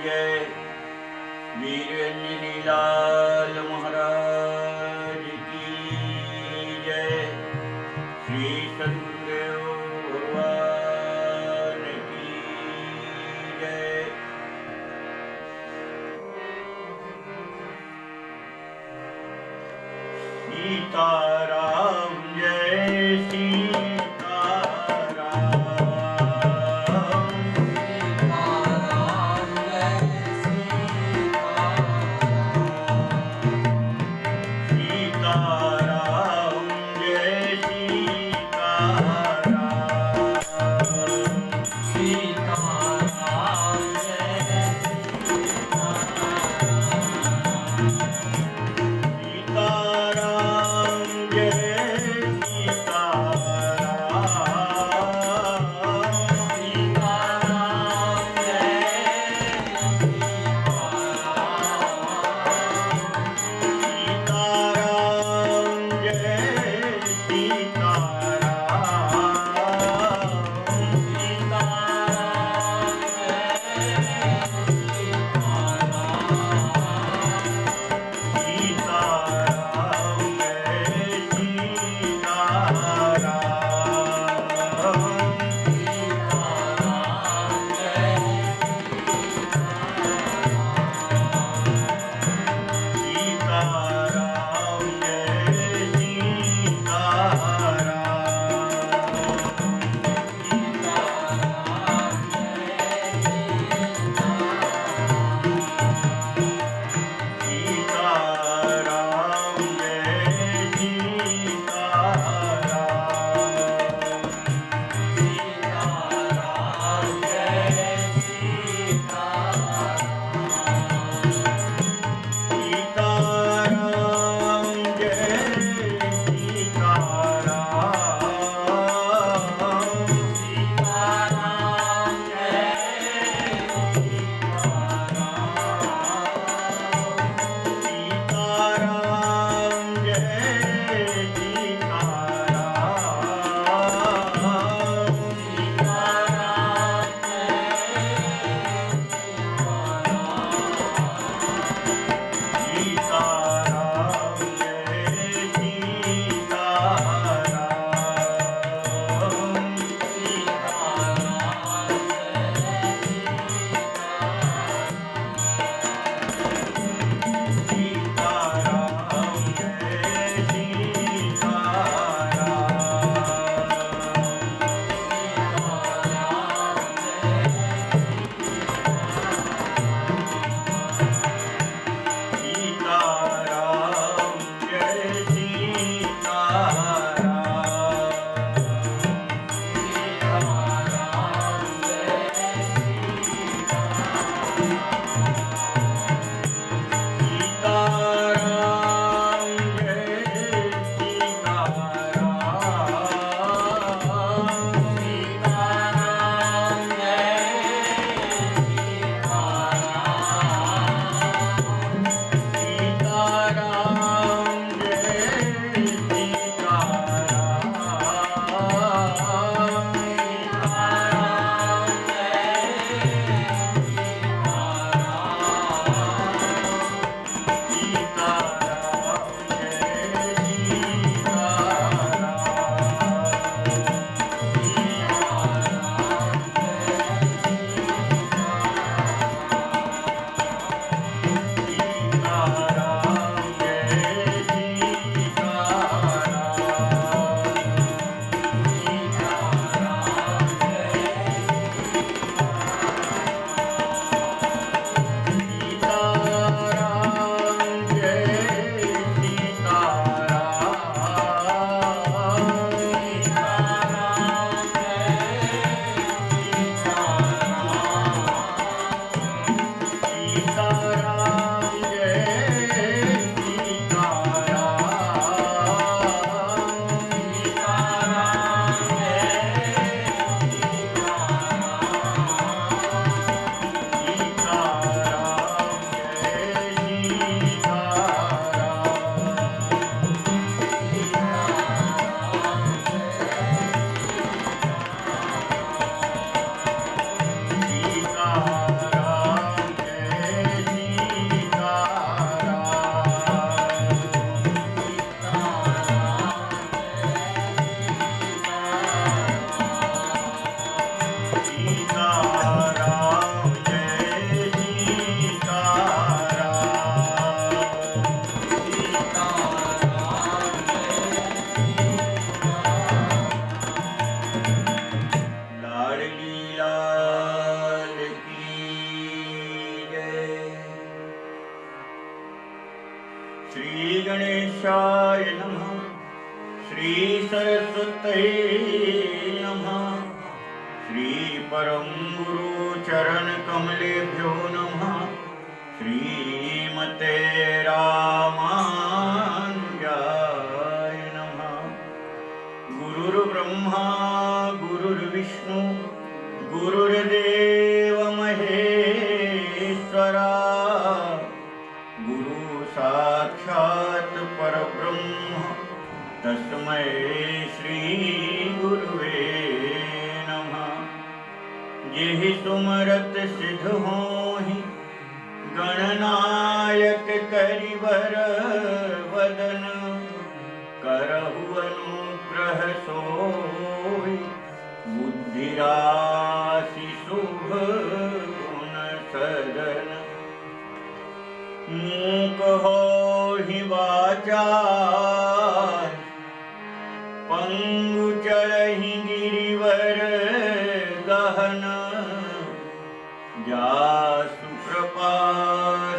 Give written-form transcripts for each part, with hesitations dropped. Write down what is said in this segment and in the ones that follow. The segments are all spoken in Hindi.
जय। वीरंजनी लाल महाराज की जय। श्री सतगुरुदेव भगवान की जय। सीताराम जय सीताराम। सीताराम जय सीताराम। सीताराम जय सीताराम। सीताराम जय सीताराम। सीताराम सीताराम जय सीताराम लाडली लाल की जय। श्री गणेशाय नमः। श्री सरस्वती नमः। श्री परम गुरु चरण कमलेभ्यो नमः। श्रीमते रामानुजाय नमः। गुरुर्ब्रह्मा गुरुर्विष्णु गुरुर्देव महेश्वरा गुरु साक्षात् परब्रह्म तस्मै श्री गुरुवे नमः। जेहि सुमरत सिद्ध होहि गणनायक करिवर वदन करहु अनुग्रह सोहि बुद्धि राशि शुभ गुण सदन। मूक होहि वाचाल पंगु चढ़हि गिरिवर गहन जासु कृपा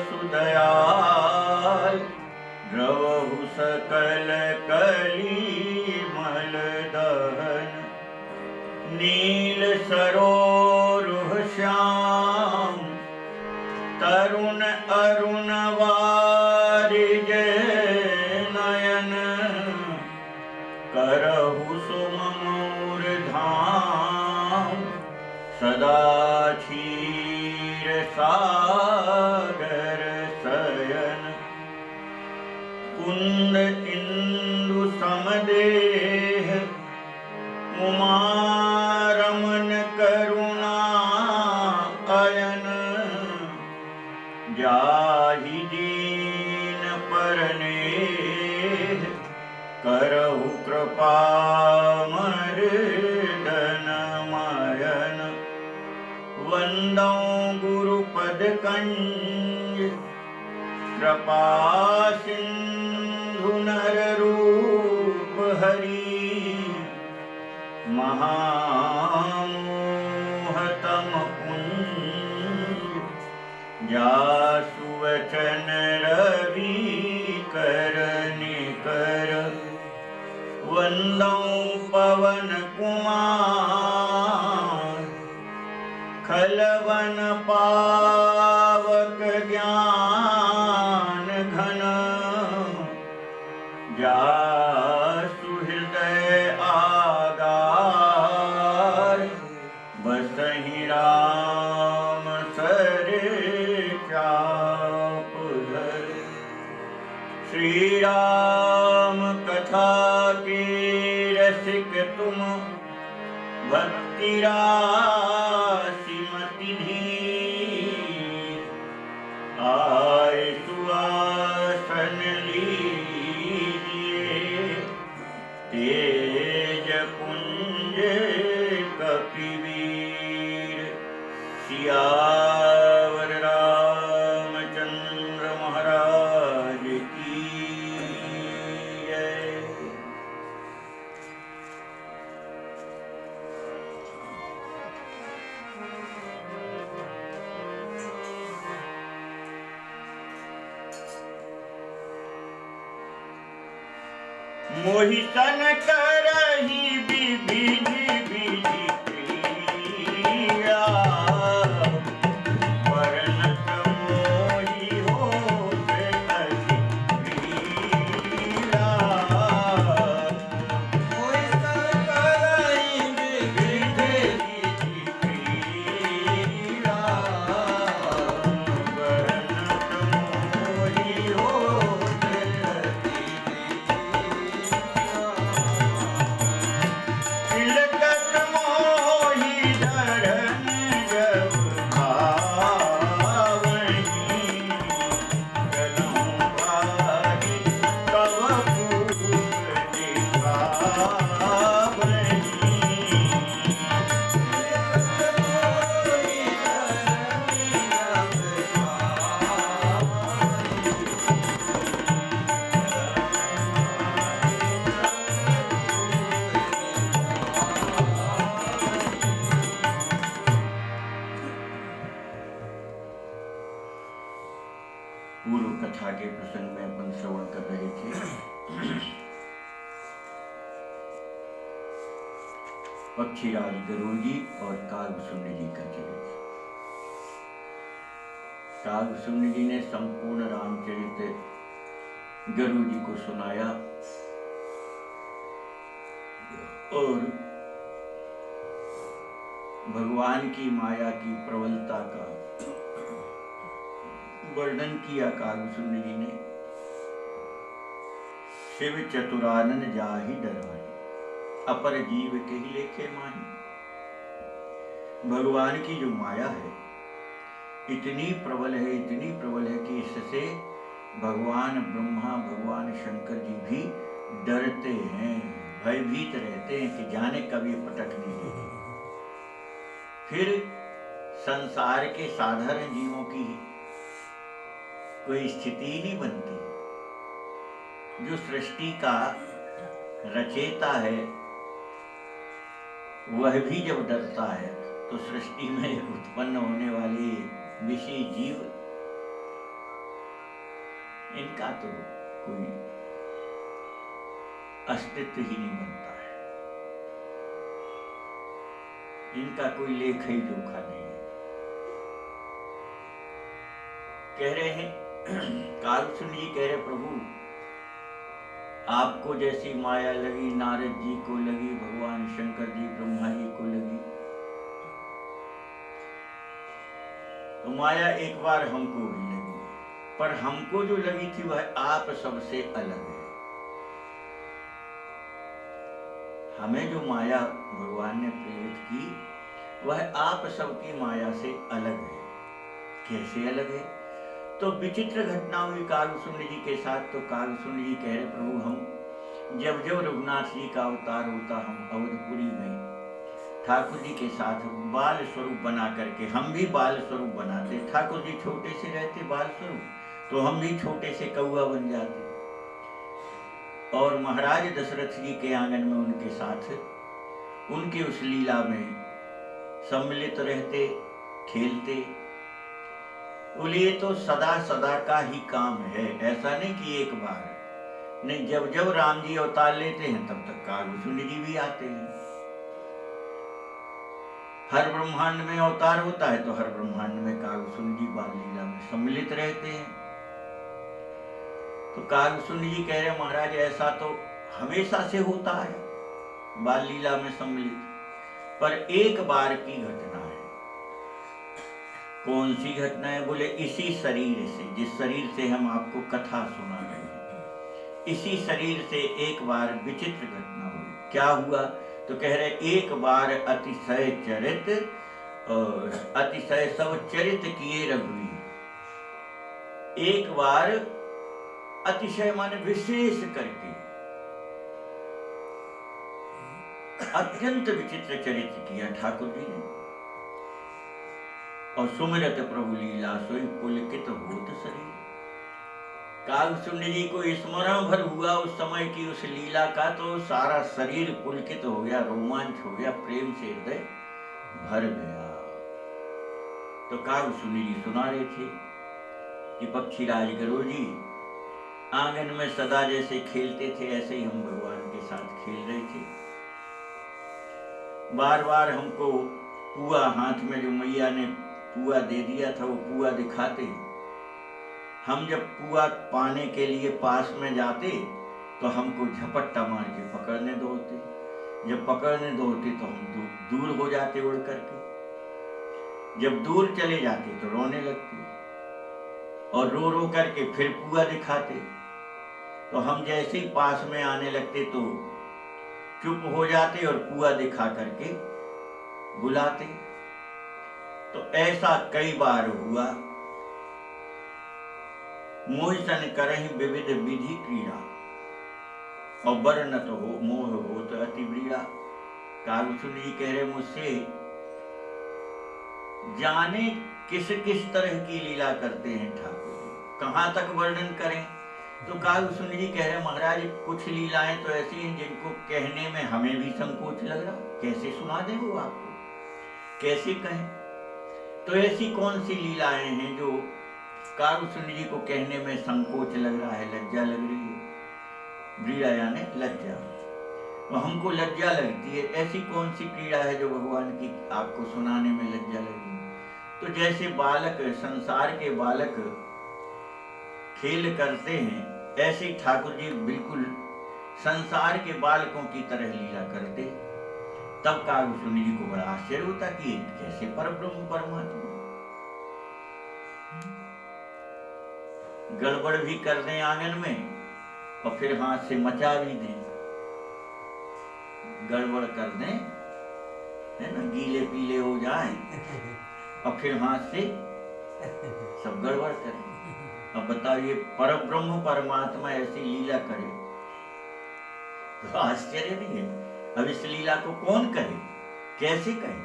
सुदयाल द्रवहु सकल कली मल दहन। नील सरोरुह श्याम तरुण अरुण वारिज नयन करहु सुमूर धाम सदा क्षीर सागर शयन। कुंद इंदु समदेह उमा रमन करुणा अयन। जाहि दीन परनेह करहु कृपा मर्दन मयन। वंदौ गुरुपद कंज कृपा सिंधु नर रूप हरि महामोहतम पुंज जासु वचन रवि कर निकर। वंदौ पवन कुमार खलवन पावक ज्ञान घन। जासु हृदय आगार बसहि राम सर चाप धर। श्री राम कथा के रसिक तुम भक्ति राशि मति धीर। आए सुआसन लीजिए तेज पुंज कपिवीर। सियावर रामचंद्र महाराज की जय। मोहि सन करहि विधि विधि क्रिया। वर्णत मोहि होत अति प्रिया। मोहि सन करहि विधि विधि क्रिया। वर्णत मोहि होत अति पूर्व कथा के प्रसंग में अपन श्रवण कर रहे थे। पक्षीराज गरुड़ जी और कागभूषुंड जी का चरित्र। कागभूषुंड जी ने संपूर्ण रामचरित्र गरुड़ जी को सुनाया और भगवान की माया की प्रबलता का वर्णन किया। कागभूषुंड जी ने शिव चतुरानन जाहि डराहि, अपर जीव के ही लेखे माही। भगवान की जो माया है इतनी प्रबल है, इतनी प्रबल है कि इससे भगवान ब्रह्मा, भगवान शंकर जी भी डरते हैं, भयभीत रहते हैं कि जाने कब ये पटक नहीं देगी। फिर संसार के साधारण जीवों की कोई स्थिति नहीं बनती। जो सृष्टि का रचेता है वह भी जब डरता है तो सृष्टि में उत्पन्न होने वाले विषय जीव, इनका तो कोई अस्तित्व ही नहीं बनता है, इनका कोई लेखा ही जोखा नहीं है। कह रहे हैं कागभूषुंड जी कह रहे, प्रभु आपको जैसी माया लगी, नारद जी को लगी, भगवान शंकर जी, ब्रह्मा जी को लगी, तो माया एक बार हमको भी लगी, पर हमको जो लगी थी वह आप सबसे अलग है। हमें जो माया भगवान ने प्रेरित की वह आप सबकी माया से अलग है। कैसे अलग है? तो विचित्र घटना हुई कागभूषुंड जी के साथ। तो कागभूषुंड जी कह रहे, प्रभु हम जब जब रघुनाथ जी का अवतार होता, हम अवधपुरी में ठाकुर जी के साथ बाल स्वरूप बना करके, हम भी बाल स्वरूप बनाते। ठाकुर जी छोटे से रहते बाल स्वरूप, तो हम भी छोटे से कौआ बन जाते और महाराज दशरथ जी के आंगन में उनके साथ उनकी उस लीला में सम्मिलित रहते, खेलते। बोले ये तो सदा सदा का ही काम है, ऐसा नहीं कि एक बार नहीं, जब जब राम जी अवतार लेते हैं तब तक कागभूषुंड जी भी आते हैं। हर ब्रह्मांड में अवतार होता है तो हर ब्रह्मांड में कागभूषुंड जी बाल लीला में सम्मिलित रहते हैं। तो कागभूषुंड जी कह रहे, महाराज ऐसा तो हमेशा से होता है बाल लीला में सम्मिलित, पर एक बार की घटना है। कौन सी घटना है? बोले इसी शरीर से, जिस शरीर से हम आपको कथा सुना रहे हैं, इसी शरीर से एक बार विचित्र घटना हुई। क्या हुआ? तो कह रहे एक बार अतिशय चरित और अतिशय सब चरित किए रघुवीर। एक बार अतिशय माने विशेष करके अत्यंत विचित्र चरित्र किया ठाकुर जी ने। और सुमिरत प्रभु लीला सोई पुलकित होत शरीर। कागभूषुंड जी को स्मरण भर हुआ उस समय की उस लीला का, तो सारा शरीर पुलकित हो गया, रोमांच हो गया, प्रेम से हृदय भर गया। तो कागभूषुंड जी सुना रहे थे कि पक्षीराज गरुड़ जी आंगन में सदा जैसे खेलते थे ऐसे ही हम भगवान के साथ खेल रहे थे। बार बार हमको पुआ, हाथ में जो मैया ने पुआ दे दिया था वो पुआ दिखाते। हम जब पुआ पाने के लिए पास में जाते तो हमको झपट्टा मार के पकड़ने दौड़ते। जब पकड़ने दौड़ते तो हम दूर हो जाते उड़ करके। जब दूर चले जाते तो रोने लगते और रो रो करके फिर पुआ दिखाते। तो हम जैसे ही पास में आने लगते तो चुप हो जाते और पुआ दिखा करके बुलाते। तो ऐसा कई बार हुआ। मोहिसन करहि विविध विधि क्रीड़ा और बरनत हो मोह होत अति व्रीड़ा। कागभूषुंड जी कह रहे मुझसे जाने किस किस तरह की लीला करते हैं ठाकुर जी, कहाँ तक वर्णन करें। तो कागभूषुंड जी कह रहे महाराज कुछ लीलाएं तो ऐसी हैं जिनको कहने में हमें भी संकोच लग रहा, कैसे सुना दे वो आपको, कैसे कहें। तो ऐसी कौन सी लीलाएं हैं जो कारुसुंड जी को कहने में संकोच लग रहा है, लज्जा लग रही है। व्रीड़ा यानी लज्जा, तो हमको लज्जा लगती है। ऐसी कौन सी क्रीड़ा है जो भगवान की आपको सुनाने में लज्जा लगी? तो जैसे बालक, संसार के बालक खेल करते हैं, ऐसे ठाकुर जी बिल्कुल संसार के बालकों की तरह लीला करते। तब कारुसुंड जी को बड़ा आश्चर्य होता कि कैसे परब्रह्म परमात्मा गड़बड़ भी कर दें आंगन में और फिर हाथ से मचा भी दें, गड़बड़ कर दें, है ना, गीले पीले हो जाएं और फिर हाथ से सब गड़बड़ करें। अब बताओ, ये परब्रह्म परमात्मा ऐसी लीला करे तो आश्चर्य नहीं है? अब इस लीला को कौन कहे, कैसे कहे?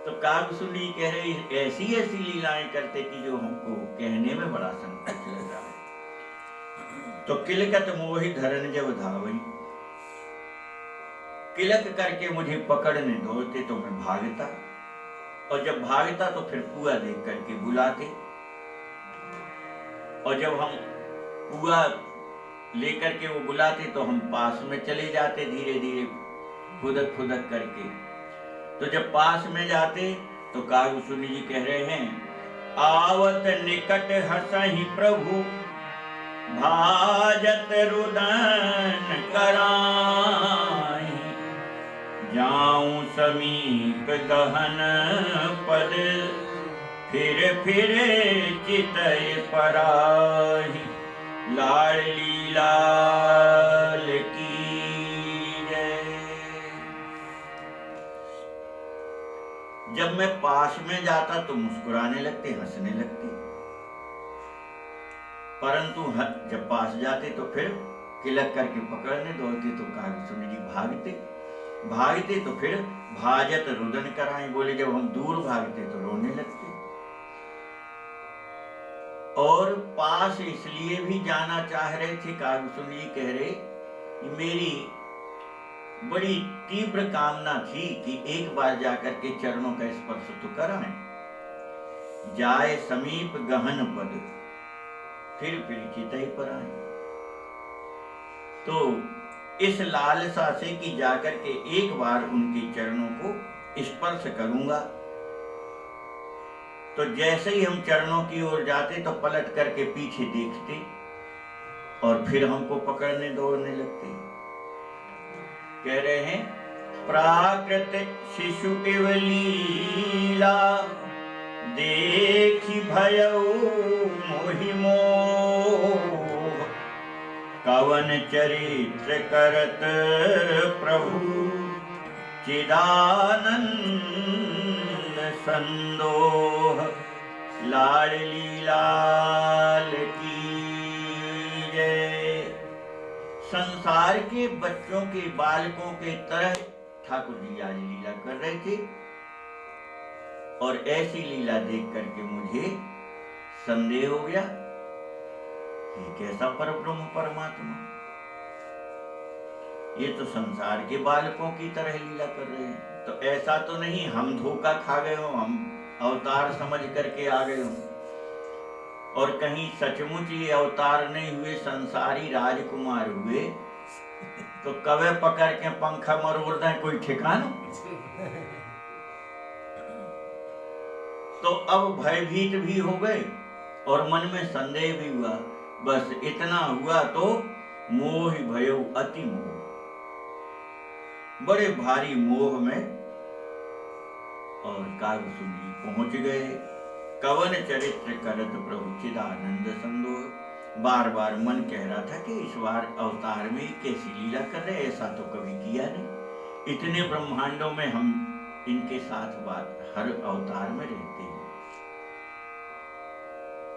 तो कारुसुंड जी कह रहे ऐसी ऐसी लीलाएं करते कि जो हमको कहने में बड़ा संकोच लग रहा है। तो किलकत मोहि धरन जब धावई, किलक करके मुझे पकड़ने दौड़ते तो मैं भागता, और जब भागता तो फिर पुआ देख करके बुलाते, और जब हम पुआ लेकर के वो बुलाते तो हम पास में चले जाते, धीरे धीरे फुदक फुदक करके। तो जब पास में जाते तो कारुसुंड जी कह रहे हैं, आवत निकट हंसहि प्रभु भाजत रुदन कराई, जाऊं समीप गहन पद फिर चितय पराहि, लाडली लाल की जय। जब मैं पास में जाता तो मुस्कुराने लगते, हंसने लगते, परंतु जब पास जाते तो फिर किलक करके पकड़ने दौड़ते तो कारुसुंड जी भागते तो फिर भाजत रुदन कराएं, बोले जब हम दूर भागते तो रोने लगते। और पास इसलिए भी जाना चाह रहे थे, कारुसुंड जी कह रहे कि मेरी बड़ी तीव्र कामना थी कि एक बार जाकर के चरणों का स्पर्श तो कराएं, जाए समीप गहन पद फिर चितई पर आए। तो इस लालसा से कि जाकर के एक बार उनके चरणों को स्पर्श करूंगा, तो जैसे ही हम चरणों की ओर जाते तो पलट करके पीछे देखते और फिर हमको पकड़ने दौड़ने लगते। कह रहे हैं, प्राकृत शिशु इव लीला देखी भयउ मोहि मोह, कवन चरित्र करत प्रभु चिदानंद संदोह, लाडली लाल की जय। संसार के बच्चों के, बालकों के तरह ठाकुर जी आज लीला कर रहे थे, और ऐसी लीला देख करके मुझे संदेह हो गया, ये कैसा परब्रह्म परमात्मा, ये तो संसार के बालकों की तरह लीला कर रहे हैं। तो ऐसा तो नहीं हम धोखा खा गए हो, हम अवतार समझ करके आ गए हो, और कहीं सचमुच ये अवतार नहीं हुए, संसारी राजकुमार हुए तो कवे पकड़ के पंखा मरोड़ दें, कोई ठिकाना। तो अब भयभीत भी हो गए और मन में संदेह भी हुआ, बस इतना हुआ तो मोह भयउ अति मोह, बड़े भारी मोह में और कारुसुंड जी पहुंच गए। कवन चरित्र करत प्रभु चिदानंद संदोह, बार बार मन कह रहा था कि इस बार अवतार में कैसी लीला कर रहे, ऐसा तो कभी किया नहीं। इतने ब्रह्मांडों में हम इनके साथ बात हर अवतार में रहते हैं।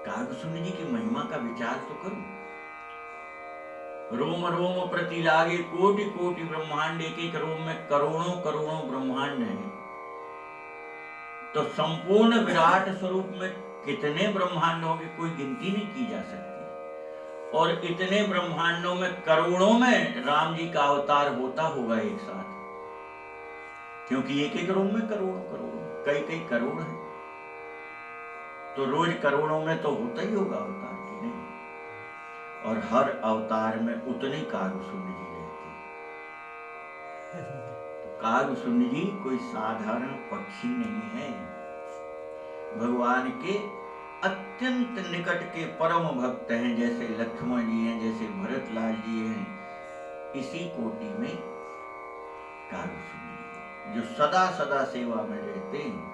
कारुसुंड जी की महिमा का विचार तो करो, रोम रोम प्रति लागे कोटि कोटि ब्रह्मांड, एक एक रोम में करोड़ों करोड़ों ब्रह्मांड हैं। तो संपूर्ण विराट स्वरूप में कितने ब्रह्मांड होंगे, कोई गिनती नहीं की जा सकती। और इतने ब्रह्मांडों में करोड़ों में राम जी का अवतार होता होगा एक साथ, क्योंकि एक एक रोम में करोड़ों करोड़ों कई कई करोड़ हैं। तो रोज करोड़ों में तो होता ही होगा अवतार की नहीं, और हर अवतार में उतने कागभूषण जी रहते हैं। कागभूषण जी कोई साधारण पक्षी नहीं है, भगवान के अत्यंत निकट के परम भक्त हैं। जैसे लक्ष्मण जी हैं, जैसे भरतलाल जी हैं, इसी कोटि में कागभूषण जी जो सदा सदा सेवा में रहते हैं।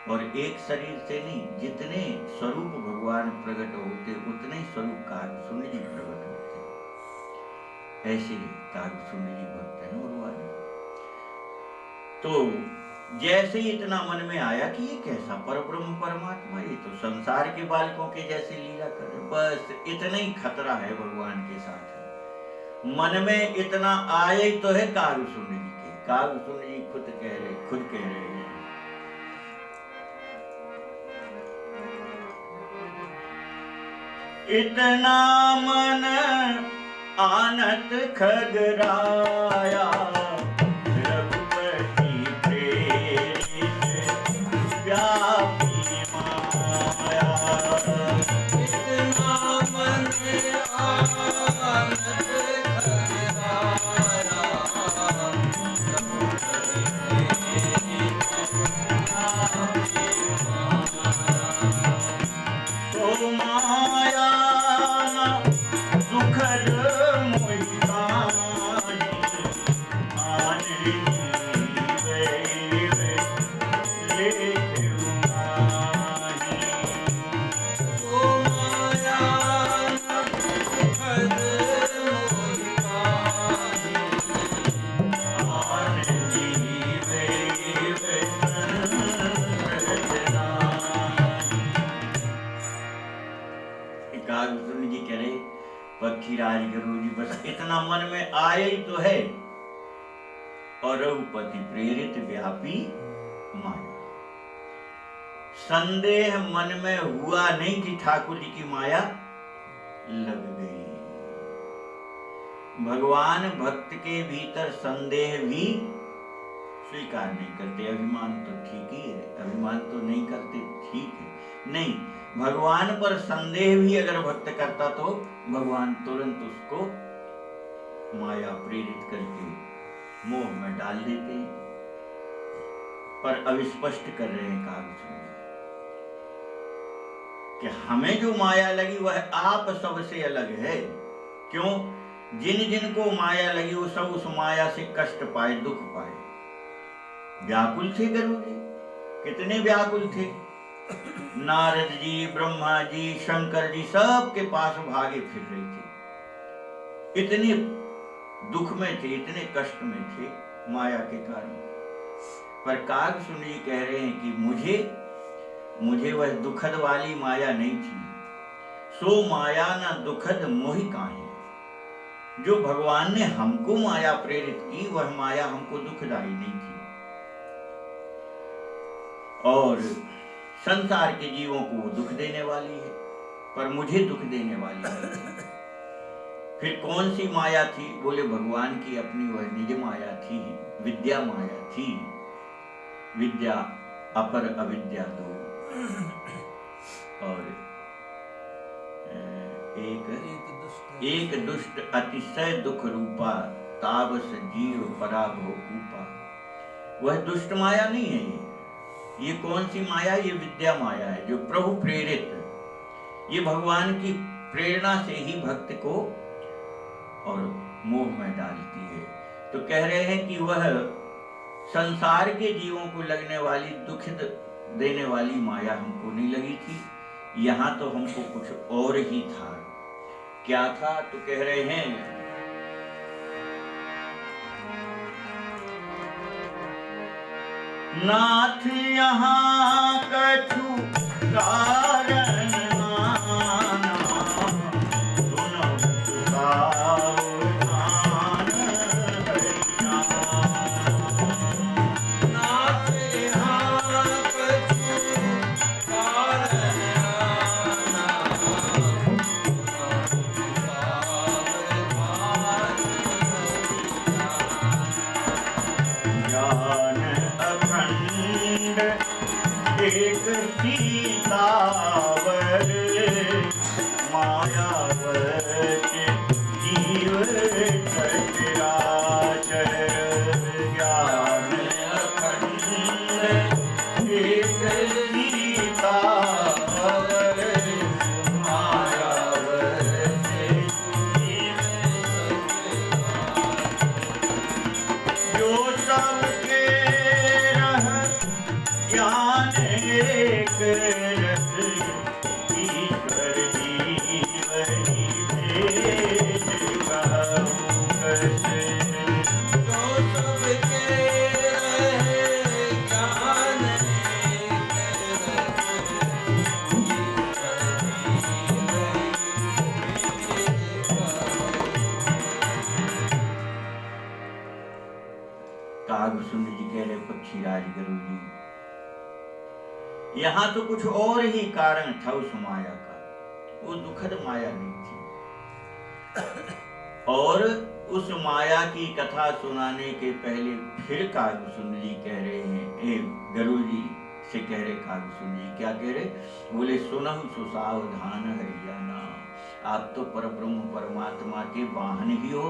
और एक शरीर से नहीं, जितने स्वरूप भगवान प्रकट होते उतने स्वरूप कागभूषण जी प्रकट होते। ऐसे कागभूषण जी भक्त हैं भगवान। तो जैसे ही इतना मन में आया कि ये कैसा परब्रह्म परमात्मा, ये तो संसार के बालकों के जैसे लीला करे, बस इतना ही खतरा है भगवान के साथ। मन में इतना आया ही तो है कागभूषण जी के। कागभूषण जी खुद कह रहे हैं इतना मन आनत खगराया, रघुपति प्रेरित व्यापी माया। इतना मन आनत खगराया, तो माया दुखद कागभूषण जी कह रहे पक्षीराज गुरु जी बस इतना मन में आया ही तो है, और रघुपति प्रेरित व्यापी माया। संदेह मन में हुआ नहीं कि ठाकुर जी की माया लग गई। भगवान भक्त के भीतर संदेह भी स्वीकार नहीं करते। अभिमान तो ठीक ही है, अभिमान तो नहीं करते, ठीक है, नहीं, भगवान पर संदेह भी अगर भक्त करता तो भगवान तुरंत उसको माया प्रेरित करके मोह में डाल देते हैं। पर अब स्पष्ट कर रहे हैं कागभूषण कि हमें जो माया लगी वह आप सबसे अलग है। क्यों? जिन जिन को माया लगी वो सब उस माया से कष्ट पाए, दुख पाए, व्याकुल थे। गुरु जी कितने व्याकुल थे। नारद जी, ब्रह्मा जी, शंकर जी सब के पास भागे फिर रहे थे। इतने दुख में थे, इतने कष्ट में थे माया के कारण। पर कागभूषण जी कह रहे हैं कि मुझे वह दुखद वाली माया नहीं थी। सो माया न दुखद मोहि काहे। जो भगवान ने हमको माया प्रेरित की वह माया हमको दुखदाई नहीं थी, और संसार के जीवों को वो दुख देने वाली है, पर मुझे दुख देने वाली है। फिर कौन सी माया थी? बोले भगवान की अपनी वह निज माया थी, विद्या माया थी। विद्या अपर अविद्या दो, और एक दुष्ट अतिशय दुख रूपा, ताबस जीव पराभव कूपा। वह दुष्ट माया नहीं है ये कौन सी माया? ये विद्या माया है, जो प्रभु प्रेरित, ये भगवान की प्रेरणा से ही भक्त को और मोह में डालती है। तो कह रहे हैं कि वह संसार के जीवों को लगने वाली दुख देने वाली माया हमको नहीं लगी थी। यहाँ तो हमको कुछ और ही था। क्या था? तो कह रहे हैं नाथ यहाँ कछु कारण माना, सुनो सावधान भैया। नाथ यहाँ कछु कारण माना, ज्ञान अखंड एक सीतावर मायावश जीव सचराचर ज्ञान अखंड एक सीतावर मायावश जीव जो सबके रह ज्ञान एक रस ईश्वर जीव ही भेद कहूँ कैसे। जो सबके रहे ज्ञान एक रस कागभूषण जी कह रहे पक्षीराज गुरु जी, यहाँ तो कुछ और ही कारण था उस माया का, वो दुखद माया नहीं थी। और उस माया की कथा सुनाने के पहले फिर कागभूषण जी कह रहे हैं, गुरु जी से कह रहे कागभूषण जी, क्या कह रहे? बोले सुनहु सुसावधान हरियाणा, आप तो परब्रह्म परमात्मा के वाहन ही हो।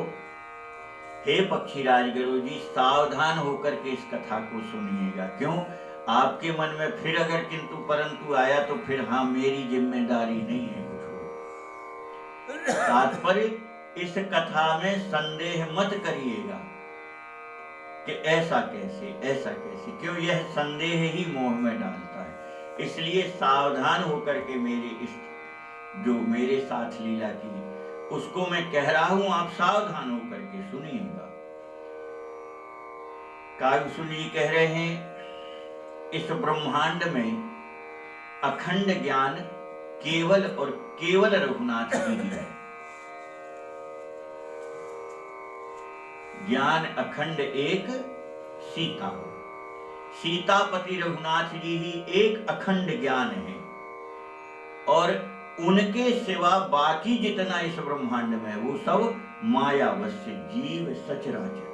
हे पक्षीराज गुरु जी, सावधान होकर के इस कथा को सुनिएगा। क्यों? आपके मन में फिर अगर किंतु परंतु आया तो फिर हाँ मेरी जिम्मेदारी नहीं है कुछ हो। तात्पर्य इस कथा में संदेह मत करिएगा कि ऐसा कैसे ऐसा कैसे, क्यों? यह संदेह ही मोह में डालता है। इसलिए सावधान होकर के मेरे इस जो मेरे साथ लीला की उसको मैं कह रहा हूं, आप सावधान होकर के सुनिएगा। कागभूषण जी कह रहे हैं इस ब्रह्मांड में अखंड ज्ञान केवल और केवल रघुनाथ जी ही है। ज्ञान अखंड एक सीता हो, सीतापति रघुनाथ जी ही एक अखंड ज्ञान है। और उनके सिवा बाकी जितना इस ब्रह्मांड में है वो सब मायावश्य जीव सचराचर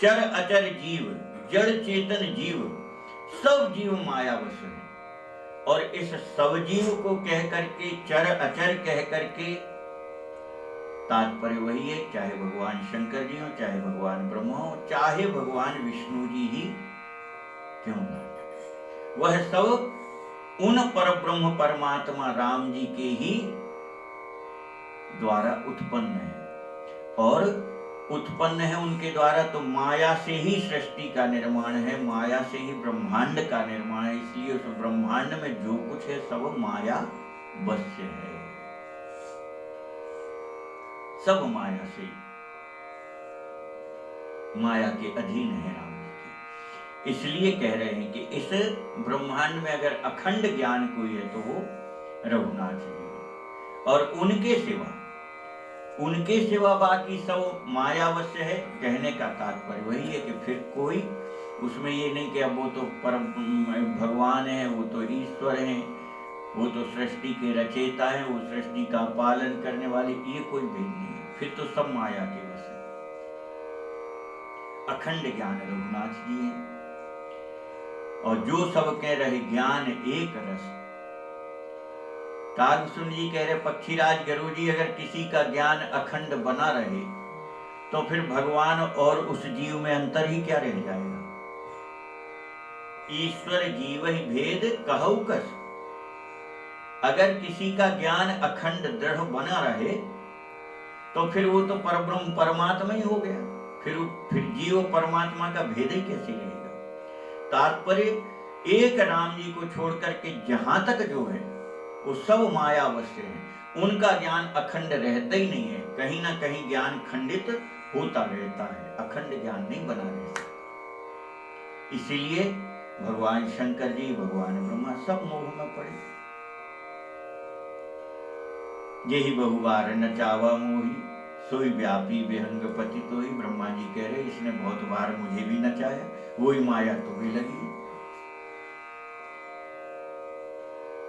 चर अचर जीव जड़ चेतन जीव सब जीव मायावश है। और इस सब जीव को कह करके चर अचर कह करके तात्पर्य वही है, चाहे भगवान शंकर जी हो, चाहे भगवान ब्रह्मा हो, चाहे भगवान विष्णु जी ही क्यों ना, वह सब उन परब्रह्म परमात्मा राम जी के ही द्वारा उत्पन्न है। और उत्पन्न है उनके द्वारा, तो माया से ही सृष्टि का निर्माण है, माया से ही ब्रह्मांड का निर्माण है। इसलिए उस ब्रह्मांड में जो कुछ है सब माया वश्य है, सब माया से, माया के अधीन है राम जी के। इसलिए कह रहे हैं कि इस ब्रह्मांड में अगर अखंड ज्ञान कोई है तो वो रघुनाथ जी है। और उनके सिवा बाकी सब मायावश्य है। कहने का तात्पर्य वही है कि फिर कोई उसमें ये नहीं कि अब वो तो परम भगवान है, वो तो ईश्वर है, वो तो सृष्टि के रचयिता है, वो सृष्टि का पालन करने वाले, ये कोई भेद नहीं है। फिर तो सब माया के वश है। अखंड ज्ञान रघुनाथ जी है। और जो सब कह रहे ज्ञान एक रस, कागभूषण जी कह रहे पक्षीराज गुरु जी, अगर किसी का ज्ञान अखंड बना रहे तो फिर भगवान और उस जीव में अंतर ही क्या रह जाएगा? ईश्वर जीव ही भेद कहु कस। अगर किसी का ज्ञान अखंड दृढ़ बना रहे तो फिर वो तो परब्रह्म परमात्मा ही हो गया, फिर जीव परमात्मा का भेद ही कैसे रहेगा? तात्पर्य एक राम जी को छोड़ करके जहां तक जो है वो सब मायावश्य है। उनका ज्ञान अखंड रहता ही नहीं है, कहीं ना कहीं ज्ञान खंडित होता रहता है, अखंड ज्ञान नहीं बना रहता। इसीलिए भगवान शंकर जी, भगवान ब्रह्मा सब मोह में पड़े। यही बहुबार नचावा मोही सोई व्यापी विहंग पति। तो ही ब्रह्मा जी कह रहे इसने बहुत बार मुझे भी नचाया, वही माया तो भी लगी।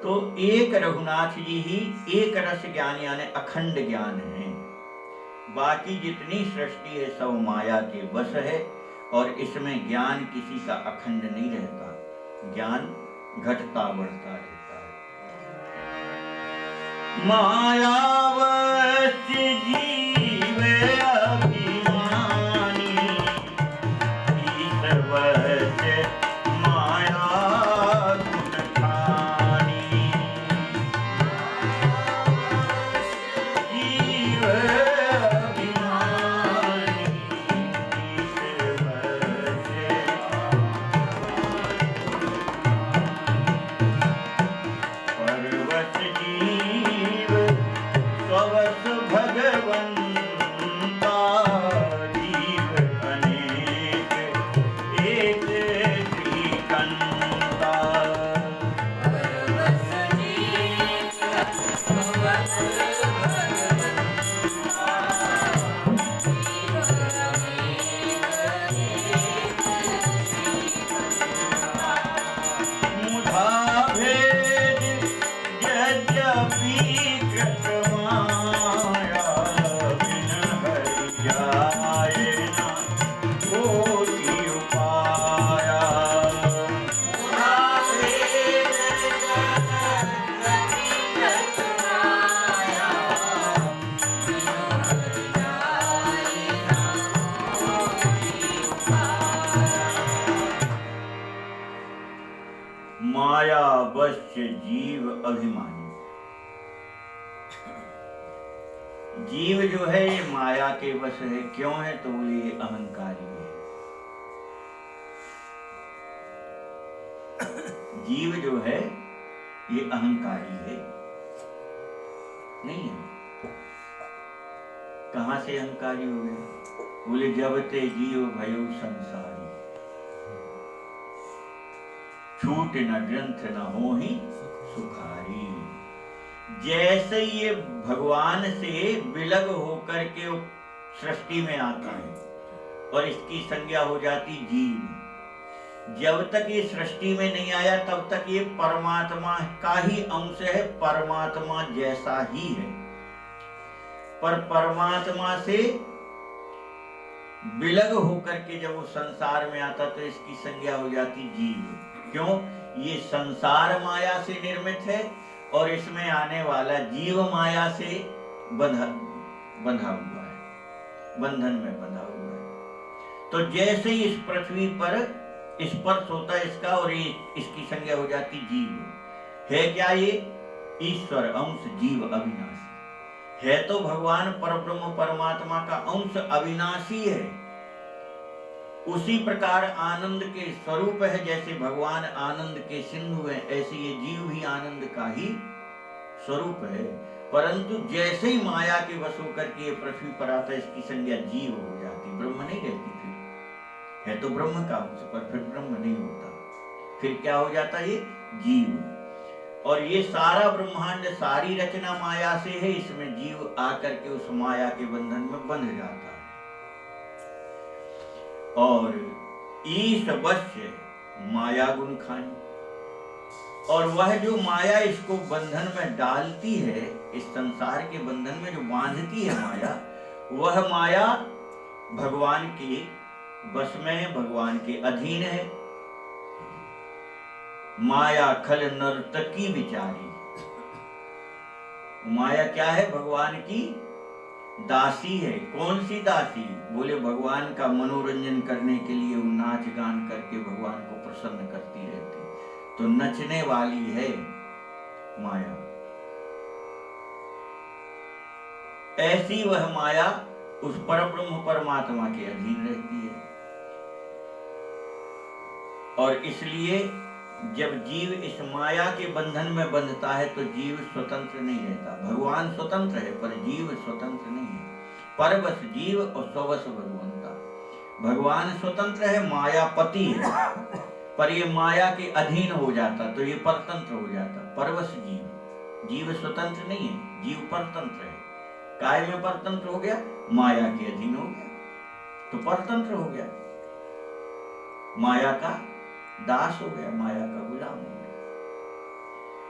तो एक रघुनाथ जी ही एक रस ज्ञान यानी अखंड ज्ञान है। बाकी जितनी सृष्टि है सब माया के वश है और इसमें ज्ञान किसी का अखंड नहीं रहता। ज्ञान घटता बढ़ता रहता है। मायावश जीव अभिमानी, ईश्वरवश माया गुण खानी। जीव अभिमानी, ईश्वरवश परवश जीव स्ववश भगवंता। जीव अनेक एक श्रीकंता। मुधा भेद यद्यपि कृत माया, बिन हरि जाए न कोटि उपाया। मुधा भेद माया वश्य जीव अभिमानी। जीव जो है ये माया के वश है। क्यों है? तो बोले ये अहंकारी है। जीव जो है ये अहंकारी है, नहीं है। कहां से अहंकारी हो गया? बोले जब ते जीव भयो संसारी, छूट न ग्रंथ न होहि सुखारी। जैसे ये भगवान से विलग होकर के सृष्टि में आता है और इसकी संज्ञा हो जाती जीव। जब तक ये सृष्टि में नहीं आया तब तक ये परमात्मा का ही अंश है, परमात्मा जैसा ही है। पर परमात्मा से विलग होकर के जब वो संसार में आता तो इसकी संज्ञा हो जाती जीव। क्यों? ये संसार माया से निर्मित है और इसमें आने वाला जीव माया से बंधा हुआ है, बंधन में बंधा हुआ है। तो जैसे ही इस पृथ्वी पर स्पर्श होता है इसका और ये इसकी संज्ञा हो जाती जीव। है क्या ये? ईश्वर अंश जीव अविनाशी है। तो भगवान परब्रह्म परमात्मा का अंश अविनाशी है। उसी प्रकार आनंद के स्वरूप है। जैसे भगवान आनंद के सिंधु है, ऐसे ये जीव भी आनंद का ही स्वरूप है। परंतु जैसे ही माया के वश होकर के ये पृथ्वी पर आता है इसकी संज्ञा जीव हो जाती, ब्रह्म नहीं रहती। फिर है तो ब्रह्म का अंश, पर फिर ब्रह्म नहीं होता। फिर क्या हो जाता है? ये जीव। और ये सारा ब्रह्मांड, सारी रचना माया से है। इसमें जीव आकर के उस माया के बंधन में बंध जाता है। और ईश वश्य माया गुण खानी। और वह जो माया इसको बंधन में डालती है, इस संसार के बंधन में जो बांधती है माया, वह माया भगवान के बस में है, भगवान के अधीन है। माया खल नर्तकी विचारी। माया क्या है? भगवान की दासी है। कौन सी दासी? बोले भगवान का मनोरंजन करने के लिए वो नाच गान करके भगवान को प्रसन्न करती रहती, तो नचने वाली है माया। ऐसी वह माया उस परब्रह्म परमात्मा के अधीन रहती है। और इसलिए जब जीव इस माया के बंधन में बंधता है तो जीव स्वतंत्र नहीं रहता। भगवान स्वतंत्र है पर जीव स्वतंत्र नहीं है। परवश जीव और स्ववश भगवंता। भगवान स्वतंत्र है, मायापति है, पर ये माया के अधीन हो जाता तो ये परतंत्र हो जाता। परवश जीव, जीव स्वतंत्र नहीं है, जीव परतंत्र है। काय में परतंत्र हो गया? माया के अधीन हो गया तो परतंत्र हो गया, माया का दास हो गया, माया का गुलाम हो गया।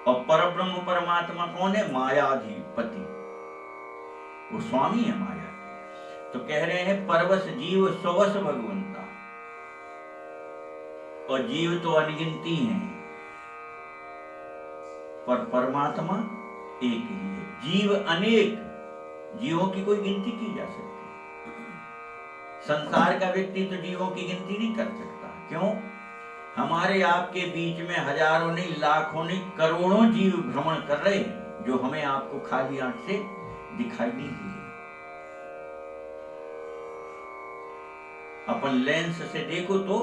और परब्रह्म परमात्मा कौन है? मायाधिपति, वो स्वामी है माया। तो कह रहे हैं परवश जीव स्ववश भगवंता। और जीव तो अनगिनती हैं, पर परमात्मा एक ही है। जीव अनेक, जीवों की कोई गिनती की जा सकती? संसार का व्यक्ति तो जीवों की गिनती नहीं कर सकता। क्यों? हमारे आपके बीच में हजारों नहीं, लाखों नहीं, करोड़ों जीव भ्रमण कर रहे हैं, जो हमें आपको खाली आंख से दिखाई नहीं दे। अपन लेंस से देखो तो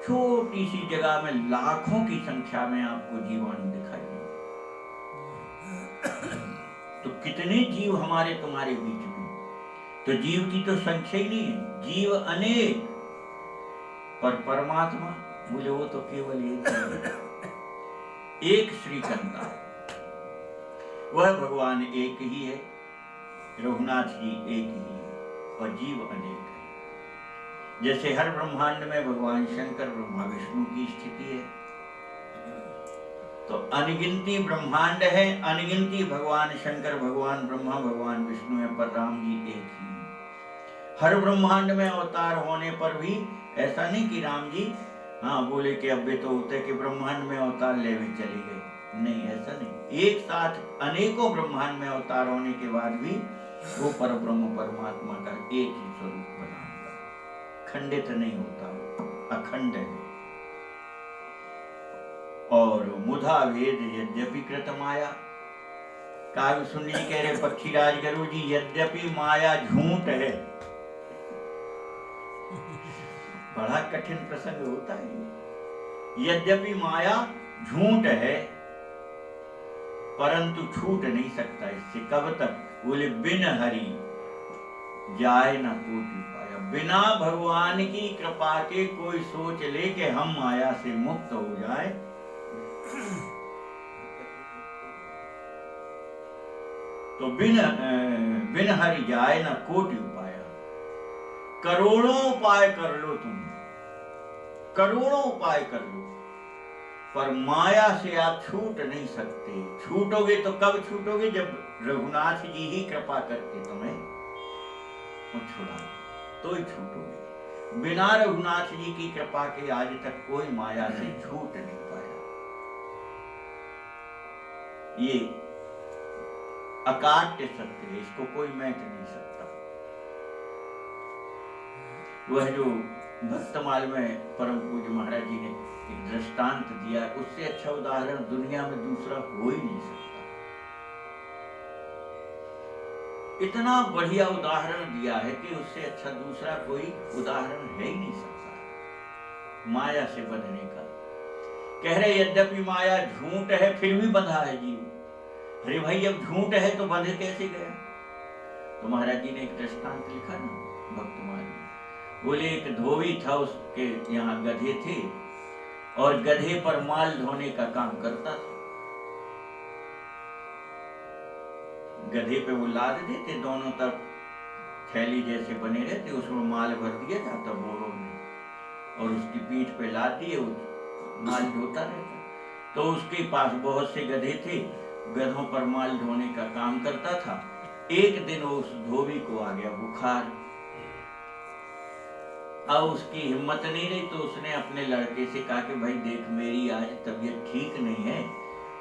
छोटी सी जगह में लाखों की संख्या में आपको जीवाणु दिखाई दे। तो कितने जीव हमारे तुम्हारे बीच में? तो जीव की तो संख्या ही नहीं है, जीव अनेक, पर परमात्मा बोले वो तो केवल एक श्रीकंता, वह भगवान एक ही है, रघुनाथ जी एक ही है, और जीव अनेक है। जैसे हर ब्रह्मांड में भगवान शंकर ब्रह्मा विष्णु की स्थिति है, तो अनगिनती ब्रह्मांड है, अनगिनती भगवान शंकर, भगवान ब्रह्मा, भगवान विष्णु है, पर राम जी एक ही है। हर ब्रह्मांड में अवतार होने पर भी ऐसा नहीं कि राम जी हाँ बोले कि अब तो होते कि ब्रह्मांड में अवतार ले भी चले गए, नहीं, ऐसा नहीं। एक साथ अनेकों ब्रह्मांड में अवतार होने के बाद भी वो परब्रह्म परमात्मा का एक ही स्वरूप बना हुआ है, खंडित नहीं होता, अखंड है। और मुधा भेद यद्यपि कृत माया, काव्य सुनिए कह रहे पक्षीराज गुरु जी, यद्यपि माया झूठ है। बड़ा कठिन प्रसंग होता है। यद्यपि माया झूठ है, परंतु छूट नहीं सकता इससे। कब तक? बोले बिन हरि जाए न कोटि पाया। बिना भगवान की कृपा के कोई सोच ले कि हम माया से मुक्त हो जाए, तो बिन हरि जाए न कोटि उपाय। करोड़ों उपाय कर लो तुम, करोड़ों उपाय कर लो, पर माया से आप छूट नहीं सकते। छूटोगे तो कब छूटोगे? जब रघुनाथ जी ही कृपा करके तुम्हें छुड़ा, तो ही छूटोगे। बिना रघुनाथ जी की कृपा के आज तक कोई माया से छूट नहीं पाया। ये अकाट्य सत्य है, इसको कोई मैट नहीं सकता। वह जो भक्तमाल में परम पूज्य महाराज जी ने एक दृष्टांत दिया, उससे अच्छा उदाहरण दुनिया में दूसरा हो ही नहीं सकता। इतना बढ़िया उदाहरण दिया है कि उससे अच्छा दूसरा कोई उदाहरण है ही नहीं सकता माया से बंधने का। कह रहे यद्यपि माया झूठ है, फिर भी बंधा है जीव। अरे भाई, अब झूठ है तो बंध कैसे गया? तो महाराज जी ने एक दृष्टांत लिखा ना भक्तमाल में। बोले एक धोबी था, उसके यहाँ गधे थे, और गधे पर माल ढोने का काम करता था। गधे पे वो लाद देते, दोनों तरफ थैली जैसे बने रहते, उसमें माल भर दिया जाता बोरों में, और उसकी पीठ पे लाद दिए, वो माल ढोता रहता। तो उसके पास बहुत से गधे थे, गधों पर माल ढोने का काम करता था। एक दिन उस धोबी को आ गया बुखार। अब उसकी हिम्मत नहीं रही, तो उसने अपने लड़के से कहा कि भाई देख, मेरी आज तबीयत ठीक नहीं है,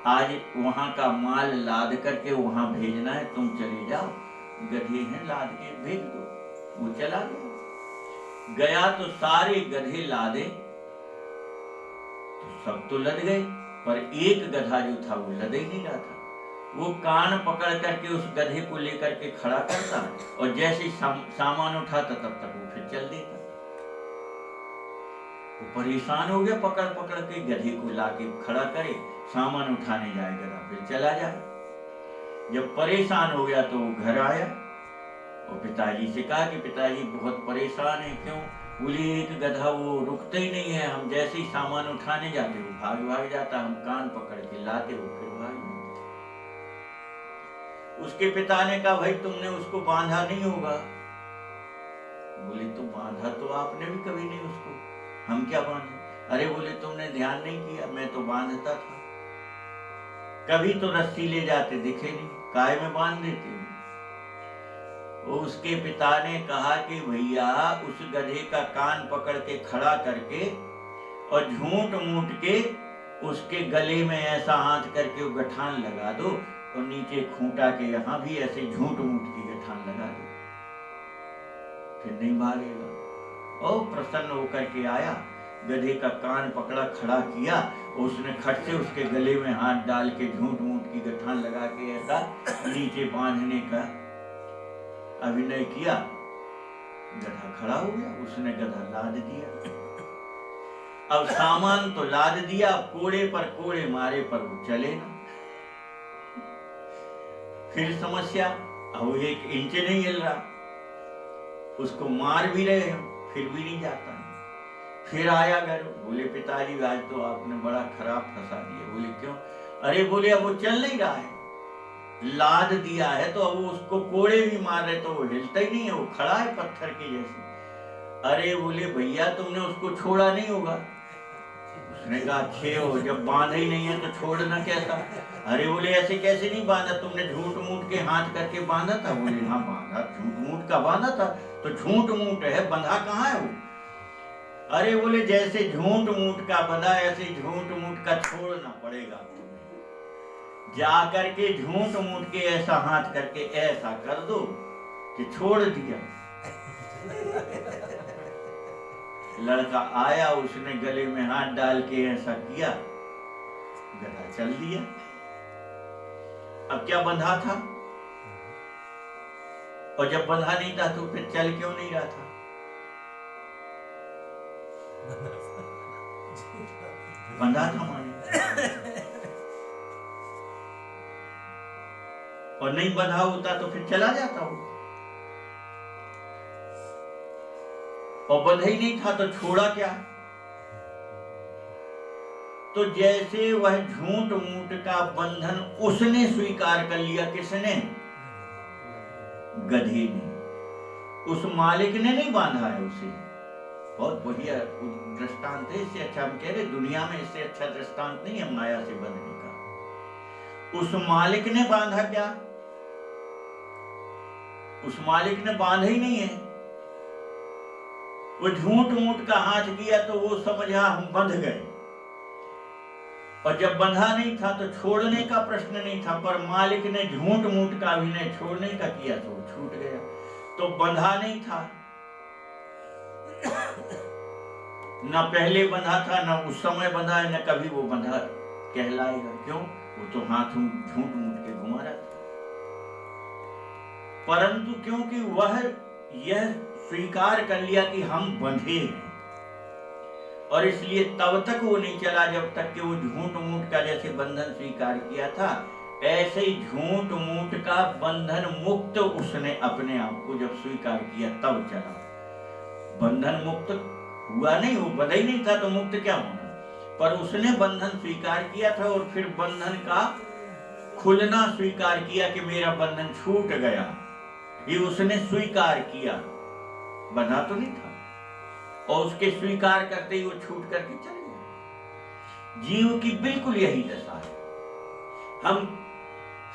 आज वहां का माल लाद करके वहां भेजना है, तुम चले जाओ, गधे हैं लाद के भेज दो। वो चला गया तो सारे गधे लादे, तो सब तो लद गए, पर एक गधा जो था वो लद ही नहीं रहा था। वो कान पकड़ करके उस गधे को लेकर के खड़ा करता, और जैसे सामान उठाता तब तक वो फिर चल देता। वो परेशान हो गया, पकड़ पकड़ के गधे को लाके खड़ा करे, सामान उठाने जाए, गधा फिर चला जाए। जब परेशान हो गया तो वो घर आया और पिताजी से कहा कि पिताजी बहुत परेशान है। क्यों? बोले एक गधा वो रुकते ही नहीं है, हम जैसे ही सामान उठाने जाते वो भाग भाग जाता, हम कान पकड़ के लाते वो फिर भाग जाता। उसके पिता ने कहा भाई तुमने उसको बांधा नहीं होगा। बोले तो बांधा तो आपने भी कभी नहीं उसको, हम क्या बांधे? अरे बोले तुमने ध्यान नहीं किया, मैं तो बांधता था, कभी तो रस्सी ले जाते दिखे नहीं, काहे में बांध देते। उसके पिता ने कहा कि भैया उस गधे का कान पकड़ के खड़ा करके और झूठ मूठ के उसके गले में ऐसा हाथ करके वो गठान लगा दो और नीचे खूंटा के यहाँ भी ऐसे झूठ मूठ की गठान लगा दो, फिर नहीं भागेगा। और प्रसन्न होकर के आया, गधे का कान पकड़ा, खड़ा किया, उसने खट से उसके गले में हाथ डाल के झूठ मूठ की गठान लगा के ऐसा नीचे बांधने का अभिनय किया। गधा खड़ा हो गया, उसने गधा लाद दिया। अब सामान तो लाद दिया, कोड़े पर कोड़े मारे पर वो चले ना। फिर समस्या, अब 1 इंच नहीं हिल रहा, उसको मार भी रहे हो फिर भी नहीं जाता। फिर आया घर, बोले पिताजी आज तो आपने बड़ा खराब फंसा दिया। बोले क्यों? अरे बोले अब वो चल नहीं रहा है, लाद दिया है तो अब वो उसको कोड़े भी मार रहे तो वो हिलता ही नहीं है, वो खड़ा है पत्थर के जैसे। अरे बोले भैया तुमने उसको छोड़ा नहीं होगा। उसने कहा अच्छे हो, जब बांधा ही नहीं है तो छोड़ना कैसा? अरे बोले ऐसे कैसे नहीं बांधा, तुमने झूठ मूठ के हाथ करके बांधा था। बोले हाँ बांधा, झूठ मूठ का बांधा था। तो झूठ मूठ है, बंधा कहाँ है वो? अरे बोले जैसे झूठ मूठ का बंधा ऐसे झूठ मूठ का छोड़ना पड़ेगा। जा करके झूठ मूठ के ऐसा हाथ करके ऐसा कर दो कि छोड़ दिया। लड़का आया, उसने गले में हाथ डाल के ऐसा किया, गधा चल दिया। अब क्या बंधा था? और जब बंधा नहीं था तो फिर चल क्यों नहीं रहा था? बंधा था माने, और नहीं बंधा होता तो फिर चला जाता हो। और बंधा ही नहीं था तो छोड़ा क्या? तो जैसे वह झूठ मूठ का बंधन उसने स्वीकार कर लिया, किसने? गधे ने। उस मालिक ने नहीं बांधा है उसे। बहुत बढ़िया दृष्टांत है, इससे अच्छा हम कह रहे दुनिया में इससे अच्छा दृष्टांत नहीं है माया से बंधने का। उस मालिक ने बांधा क्या? उस मालिक ने बांधा ही नहीं है। वो झूठ मूठ का हाथ किया तो वो समझा हम बंध गए, और जब बंधा नहीं था तो छोड़ने का प्रश्न नहीं था, पर मालिक ने झूठ मूठ का अभिनय छोड़ने का किया तो वो छूट गया। तो बंधा नहीं था, न पहले बंधा था, न उस समय बंधा है, न कभी वो बंधा कहलाएगा। क्यों? वो तो हाथ झूठ मूठ के घुमा रहा था। परंतु क्योंकि वह यह स्वीकार कर लिया कि हम बंधे हैं, और इसलिए तब तक वो नहीं चला जब तक कि वो झूठ मूठ का जैसे बंधन स्वीकार किया था, ऐसे ही झूठ मूठ का बंधन मुक्त उसने अपने आप को जब स्वीकार किया तब चला। बंधन मुक्त हुआ नहीं, वो बंधा ही नहीं था तो मुक्त क्या होना? पर उसने बंधन स्वीकार किया था और फिर बंधन का खुलना स्वीकार किया कि मेरा बंधन छूट गया, ये उसने स्वीकार किया। बंधा तो नहीं था, और उसके स्वीकार करते ही वो छूट करके चल गया। जीव की बिल्कुल यही दशा है। हम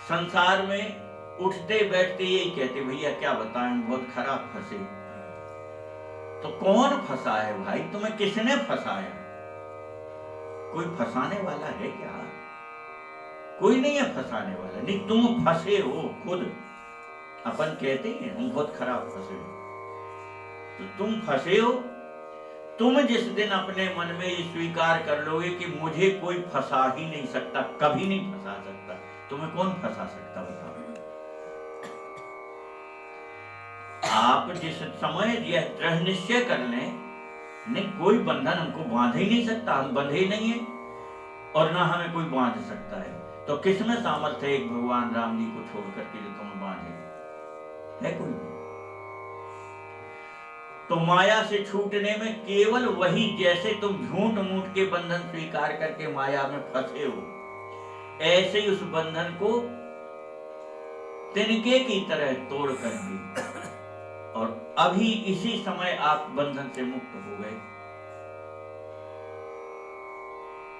संसार में उठते बैठते यही कहते भैया क्या बताएं, बहुत खराब फंसे। तो कौन फंसा है भाई? तुम्हें किसने फंसाया? कोई फंसाने वाला है क्या? कोई नहीं है फंसाने वाला। नहीं, तुम फंसे हो खुद। अपन कहते हैं हम बहुत खराब फंसे हो, तो तुम फंसे हो। तुम जिस दिन अपने मन में ये स्वीकार कर लोगे कि मुझे कोई फंसा ही नहीं सकता, कभी नहीं फंसा सकता, तुम्हें कौन फंसा सकता बताओ? आप जिस समय यह दृढ़ निश्चय कर लें नहीं कोई बंधन हमको बांध ही नहीं सकता, हम बंधे ही नहीं है, और ना हमें कोई बांध सकता है, तो किसमें सामर्थ्य है एक भगवान राम जी को छोड़ करके जो तुम्हें बांधे? है कोई? तो माया से छूटने में केवल वही, जैसे तुम झूठ मूठ के बंधन स्वीकार करके माया में फंसे हो, ऐसे ही उस बंधन को तिनके की तरह तोड़ कर दी, और अभी इसी समय आप बंधन से मुक्त हो गए।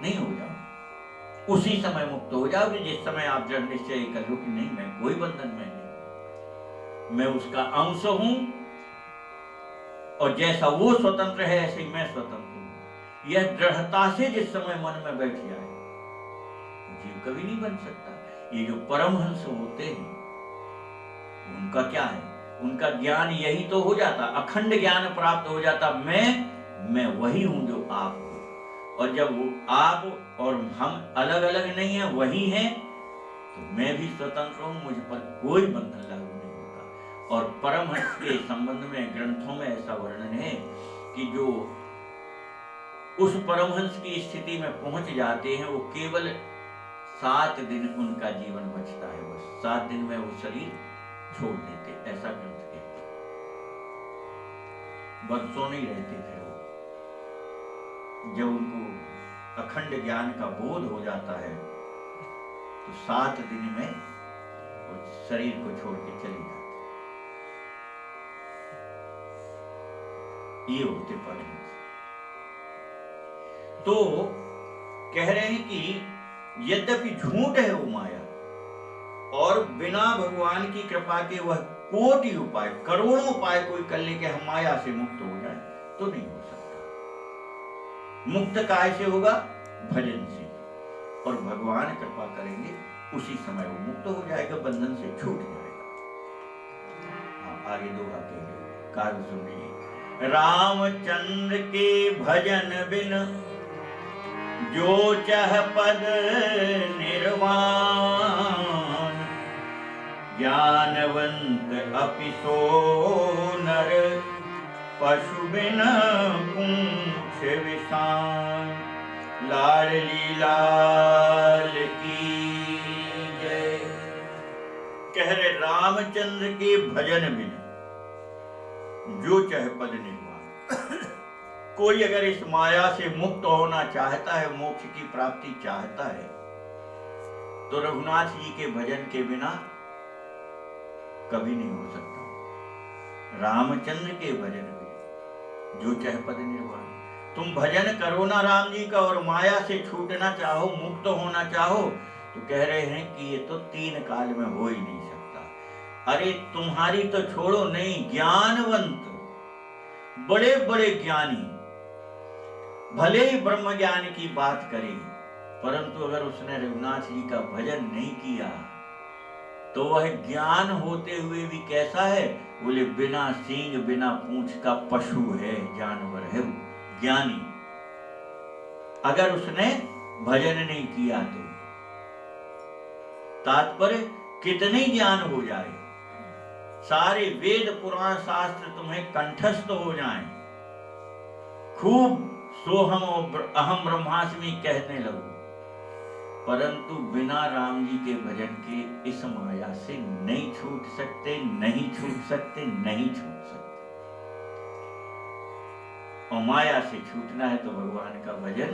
नहीं हो जाओ, उसी समय मुक्त हो जाओगे जिस समय आप दृढ़ निश्चय कर लो कि नहीं मैं कोई बंधन में नहीं, मैं उसका अंश हूं, और जैसा वो स्वतंत्र है ऐसे ही मैं स्वतंत्र हूं। यह दृढ़ता से जिस समय मन में बैठ जाए, जीव कभी नहीं बन सकता। ये जो परमहंस होते हैं उनका क्या है, उनका ज्ञान यही तो हो जाता, अखंड ज्ञान प्राप्त हो जाता, मैं वही हूं जो आप हो। और जब वो आप और हम अलग अलग नहीं है, वही हैं, तो मैं भी स्वतंत्र हूं, मुझ पर कोई बंधन लागू नहीं होता। और परमहंस के संबंध में ग्रंथों में ऐसा वर्णन है कि जो उस परमहंस की स्थिति में पहुंच जाते हैं, वो केवल 7 दिन उनका जीवन बचता है, बस 7 दिन में वो शरीर छोड़ देते, ऐसा ग्रंथ कहते। वर्षों नहीं रहते थे वो। जब उनको अखंड ज्ञान का बोध हो जाता है तो 7 दिन में वो शरीर को छोड़ के चले जाते। ये होते परमहंस। तो कह रहे हैं कि यद्यपि झूठ है वो माया, और बिना भगवान की कृपा के वह कोटि उपाय, करोड़ों उपाय कोई कर ले कि हम माया से मुक्त हो जाए, तो नहीं हो सकता। मुक्त काय से होगा? भजन से। और भगवान कृपा करेंगे, उसी समय वो मुक्त हो जाएगा, बंधन से छूट जाएगा। हाँ, आगे दोहा कह रहे, काव्य सुनिए। रामचंद्र के भजन बिन जो चह पद निर्वाण, ज्ञानवंत अपि सो नर, पशु बिन पूछ विषान। लाडली लाल की जय। कह रहे रामचंद्र के भजन बिन जो चह पद निर्वाण। कोई अगर इस माया से मुक्त होना चाहता है, मोक्ष की प्राप्ति चाहता है, तो रघुनाथ जी के भजन के बिना कभी नहीं हो सकता। रामचंद्र के भजन बिना जो चह पद निर्वाण। तुम भजन करो ना राम जी का, और माया से छूटना चाहो, मुक्त होना चाहो, तो कह रहे हैं कि ये तो 3 काल में हो ही नहीं सकता। अरे तुम्हारी तो छोड़ो, नहीं, ज्ञानवंत बड़े बड़े ज्ञानी भले ही ब्रह्म ज्ञान की बात करें, परंतु अगर उसने रघुनाथ जी का भजन नहीं किया तो वह ज्ञान होते हुए भी कैसा है? बोले बिना सींग बिना पूंछ का पशु है, जानवर है वो, ज्ञानी। अगर उसने भजन नहीं किया तो तात्पर्य कितने ज्ञान हो जाए, सारे वेद पुराण शास्त्र तुम्हें कंठस्थ हो जाएं, खूब सोहम और अहम ब्रह्मास्मि कहने लगो, परंतु बिना राम जी के भजन के इस माया से नहीं छूट सकते, नहीं छूट सकते, नहीं छूट सकते। और माया से छूटना है तो भगवान का भजन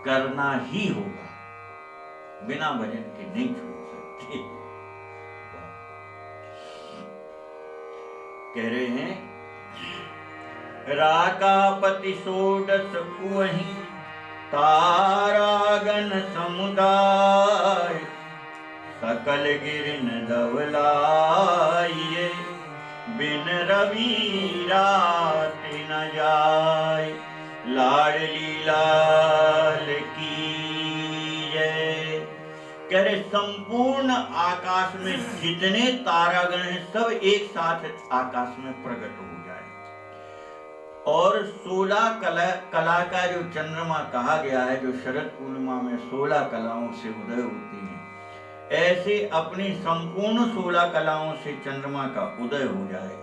करना ही होगा, बिना भजन के नहीं छूट सकते। कह रहे हैं राकापति षोडश कुवहि, तारागण समुदाय, सकल गिरिन धवलाइए, बिन रवि रात्रि न जाय। लाडली लाल की जय। कह रहे संपूर्ण आकाश में जितने तारागण हैं, सब एक साथ आकाश में प्रकट हो जाए। और 16 कला का जो चंद्रमा कहा गया है, जो शरद पूर्णिमा में 16 कलाओं से उदय होती है, ऐसे अपनी संपूर्ण 16 कलाओं से चंद्रमा का उदय हो जाए।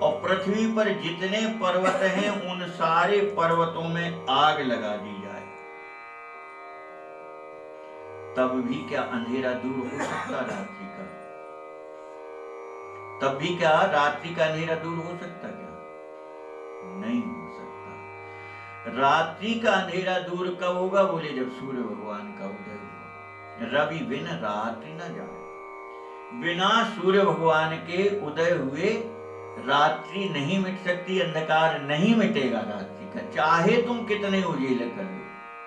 और पृथ्वी पर जितने पर्वत हैं, उन सारे पर्वतों में आग लगा दी जाए, तब भी क्या अंधेरा दूर हो सकता रात्रि का? तब भी क्या रात्रि का अंधेरा दूर हो सकता? क्या नहीं हो सकता। रात्रि का अंधेरा दूर कब होगा? बोले जब सूर्य भगवान का उदय होगा। रवि बिन रात्रि न जाए। बिना सूर्य भगवान के उदय हुए रात्रि नहीं मिट सकती, अंधकार नहीं मिटेगा रात्रि का, चाहे तुम कितने उजेले कर लो।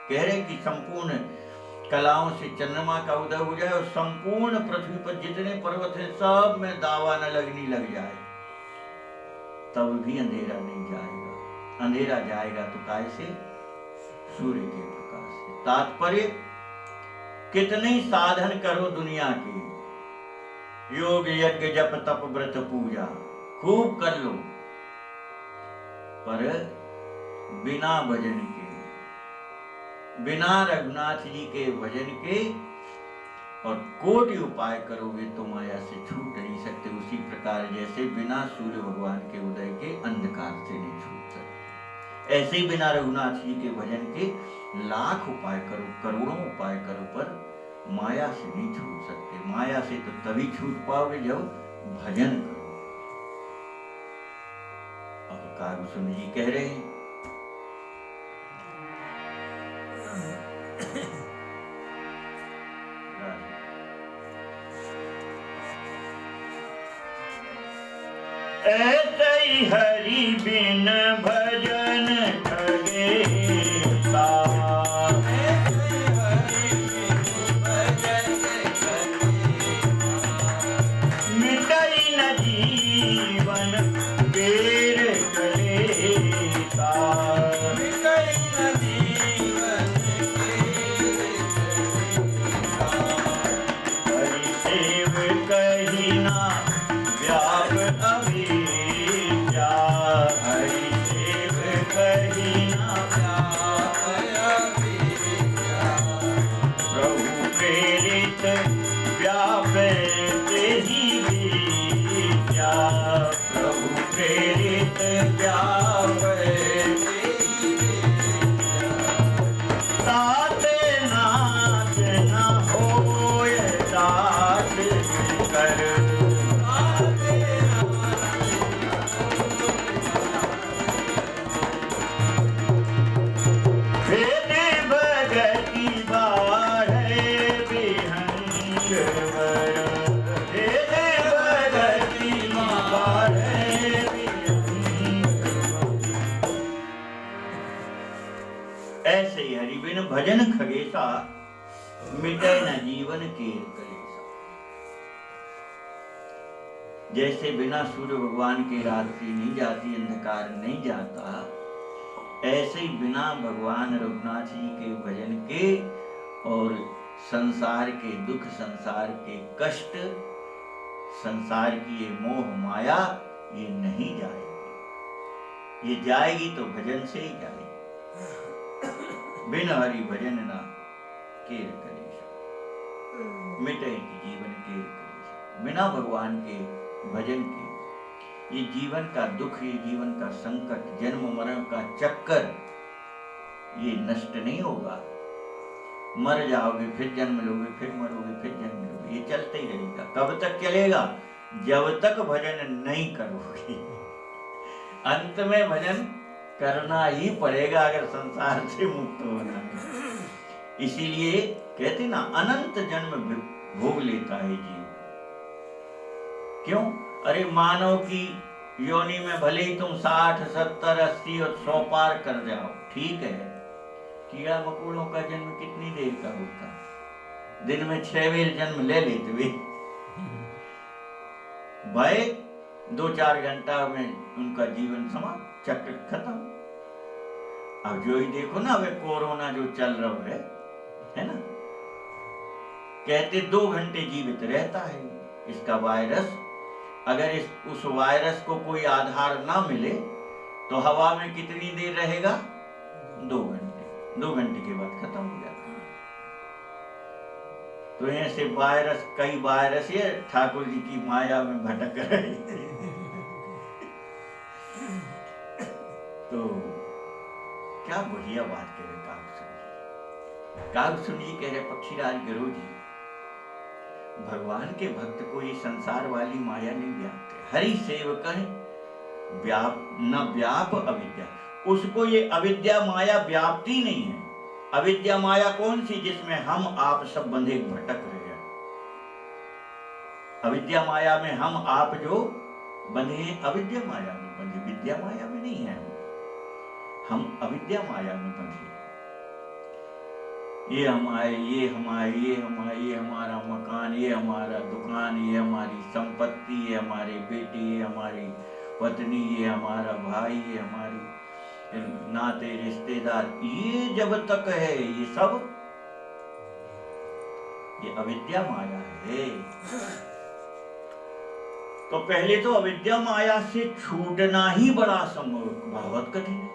कह रहे कि संपूर्ण कलाओं से चंद्रमा का उदय हो जाए और संपूर्ण पृथ्वी पर जितने पर्वत हैं सब में दावा न लगनी लग जाए, तब भी अंधेरा नहीं जाएगा। अंधेरा जाएगा तो कैसे? सूर्य के प्रकाश से। तात्पर्य, कितने साधन करो दुनिया के, योग यज्ञ जप तप व्रत पूजा खूब कर लो, पर बिना भजन के, बिना रघुनाथ जी के भजन के और कोटि उपाय करोगे तो माया से छूट नहीं सकते। उसी प्रकार जैसे बिना सूर्य भगवान के उदय के अंधकार से नहीं छूट सकते, ऐसे ही बिना रघुनाथ जी के भजन के लाख उपाय करो, करोड़ों उपाय करो, पर माया से नहीं छूट सकते। माया से तो तभी छूट पाओगे जब भजन करो। अब कारुसुन जी कह रहे हैं, ऐसे ही हरि बिन भजन खगेता, मिटई न जीवन बेर कलेता, हरि सेव कही ना व्याप अविद्या, हरि सेव कही ना प्रभु प्रेरित व्यापे तेहि विद्या, प्रभु प्रेरित व्यापे तात नाच न होय दास कर, भेद भगति बाढ़े विहंग वर, भेद भगति बाढ़े विहंग वर। ऐसे ही हरि बिन भजन खगेसा, मिटे न जीवन केर कलेसा। जैसे बिना सूर्य भगवान के रात्रि नहीं जाती, अंधकार नहीं जाता, ऐसे ही बिना भगवान रघुनाथ जी के भजन के और संसार के दुख, संसार के कष्ट, संसार की ये मोह माया, ये नहीं जाएगी। ये जाएगी तो भजन से ही जाएगी। बिन हरि भजन ना केर कलेश, मिटे जीवन केर कलेश। बिना भगवान के भजन के ये जीवन का दुख, ये जीवन का संकट, जन्म मरण का चक्कर, ये नष्ट नहीं होगा। मर जाओगे, फिर जन्म लोगे, फिर मरोगे, फिर जन्म लोगे, ये चलते ही रहेगा। कब तक चलेगा? जब तक भजन नहीं करोगे। अंत में भजन करना ही पड़ेगा अगर संसार से मुक्त होना है। इसीलिए कहते ना, अनंत जन्म भोग लेता है जीव। क्यों? अरे मानव की योनि में भले ही तुम 60, 70, 80 और 100 पार कर जाओ, ठीक है। कीड़ा मकोड़ों का जन्म कितनी देर का होता? दिन में 6 बेर जन्म ले लेते वे भाई, 2-4 घंटा में उनका जीवन समाप्त, चक्र खत्म। अब जो ही देखो ना, वे कोरोना जो चल रहा है ना, कहते 2 घंटे जीवित रहता है इसका वायरस। अगर उस वायरस को कोई आधार ना मिले तो हवा में कितनी देर रहेगा? 2 घंटे। 2 घंटे के बाद खत्म हो जाता है। तो ऐसे वायरस, कई वायरस ये ठाकुर जी की माया में भटक रहे थे। तो क्या बढ़िया बात कह रहे कागसुनी कह रहे पक्षीराज गरुड़ जी, भगवान के भक्त को ये संसार वाली माया नहीं व्यापते। हरि सेवक न व्याप अविद्या, उसको ये अविद्या माया व्याप्ति नहीं है। अविद्या माया कौन सी? जिसमें हम आप सब बंधे भटक रहे हैं। अविद्या माया में हम आप जो बंधे हैं, अविद्या माया में बंधे, विद्या माया में नहीं है। हम अविद्या माया में बंधे। ये हमारे, ये हमारे, ये हमारे, ये हमारा मकान, ये हमारा दुकान, ये हमारी संपत्ति, ये हमारे बेटे, ये हमारी पत्नी, ये हमारा भाई, ये हमारी नाते रिश्तेदार, ये जब तक है ये सब ये अविद्या माया है। तो पहले तो अविद्या माया से छूटना ही बड़ा संभव बहुत कठिन है।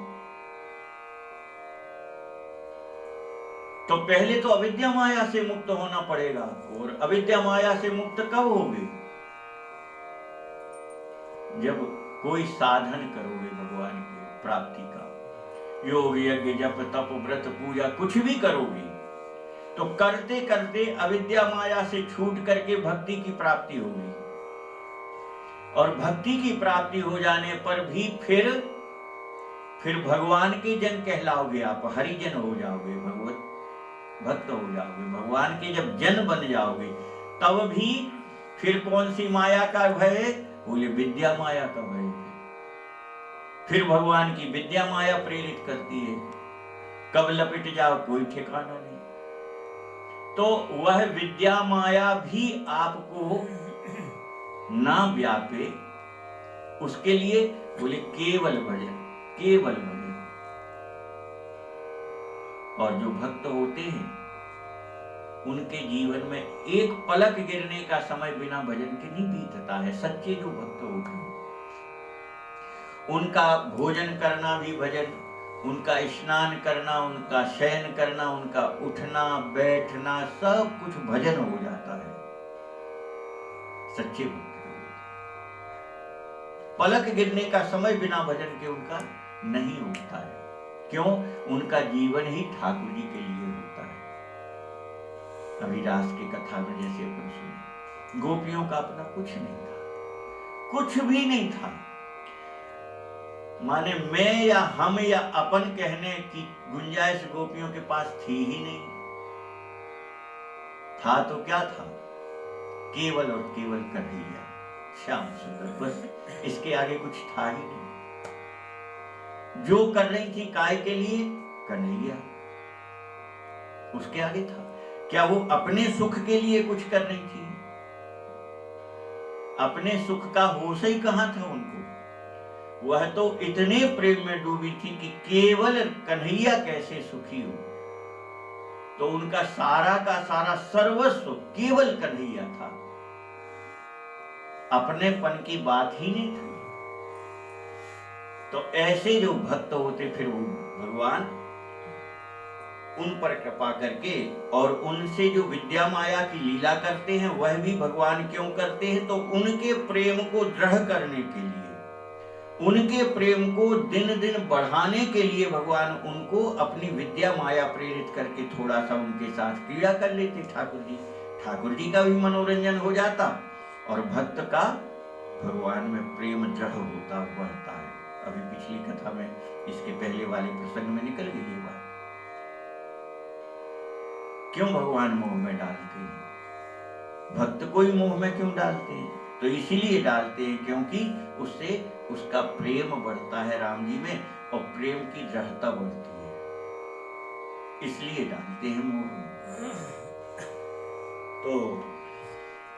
तो पहले तो अविद्या माया से मुक्त होना पड़ेगा। और अविद्या माया से मुक्त कब होगे? जब कोई साधन करोगे भगवान की प्राप्ति का, योग यज्ञ जप तप व्रत पूजा कुछ भी करोगे, तो करते करते अविद्या माया से छूट करके भक्ति की प्राप्ति होगी। और भक्ति की प्राप्ति हो जाने पर भी फिर भगवान के जन कहलाओगे, आप हरिजन हो जाओगे, भगवत भक्त हो जाओगे। भगवान के जब जन बन जाओगे तब भी फिर कौन सी माया का भय है? बोले विद्या माया का भय है। फिर भगवान की विद्या माया प्रेरित करती है, कब लपेट जाओ कोई ठिकाना नहीं। तो वह विद्या माया भी आपको ना व्यापे, उसके लिए बोले केवल भजन, केवल भजन। और जो भक्त होते हैं उनके जीवन में एक पलक गिरने का समय बिना भजन के नहीं बीतता है। सच्चे जो भक्त होते हैं उनका भोजन करना भी भजन, उनका स्नान करना, उनका शयन करना, उनका उठना बैठना सब कुछ भजन हो जाता है। सच्चे भक्त पलक गिरने का समय बिना भजन के उनका नहीं होता है। क्यों? उनका जीवन ही ठाकुर जी के लिए होता है। अभी रास की कथा में जैसे अपन सुने, गोपियों का अपना कुछ नहीं था, कुछ भी नहीं था। माने मैं या हम या अपन कहने की गुंजाइश गोपियों के पास थी ही नहीं। था तो क्या था? केवल और केवल कन्हैया, श्याम सुंदर, बस इसके आगे कुछ था ही नहीं। जो कर रही थी काय के लिए? कन्हैया। उसके आगे था क्या? वो अपने सुख के लिए कुछ कर रही थी? अपने सुख का होश ही कहां था उनको। वह तो इतने प्रेम में डूबी थी कि केवल कन्हैया कैसे सुखी हो। तो उनका सारा का सारा सर्वस्व केवल कन्हैया था, अपनेपन की बात ही नहीं थी। तो ऐसे जो भक्त होते फिर वो भगवान उन पर कृपा करके और उनसे जो विद्या माया की लीला करते हैं, वह भी भगवान क्यों करते हैं? तो उनके प्रेम को दृढ़ करने के लिए, उनके प्रेम को दिन दिन बढ़ाने के लिए भगवान उनको अपनी विद्या माया प्रेरित करके थोड़ा सा उनके साथ क्रीड़ा कर लेते ठाकुर जी। ठाकुर जी का भी मनोरंजन हो जाता और भक्त का भगवान में प्रेम दृढ़ होता बढ़ता है। अभी पिछली कथा में इसके पहले वाले प्रसंग में निकल गई ये बात। क्यों भगवान मोह में डालते हैं? भक्त को ही मोह में क्यों डालते हैं? तो इसीलिए डालते हैं क्योंकि उससे उसका प्रेम बढ़ता है राम जी में और प्रेम की दृढ़ता बढ़ती है, इसलिए डालते हैं मोह में। तो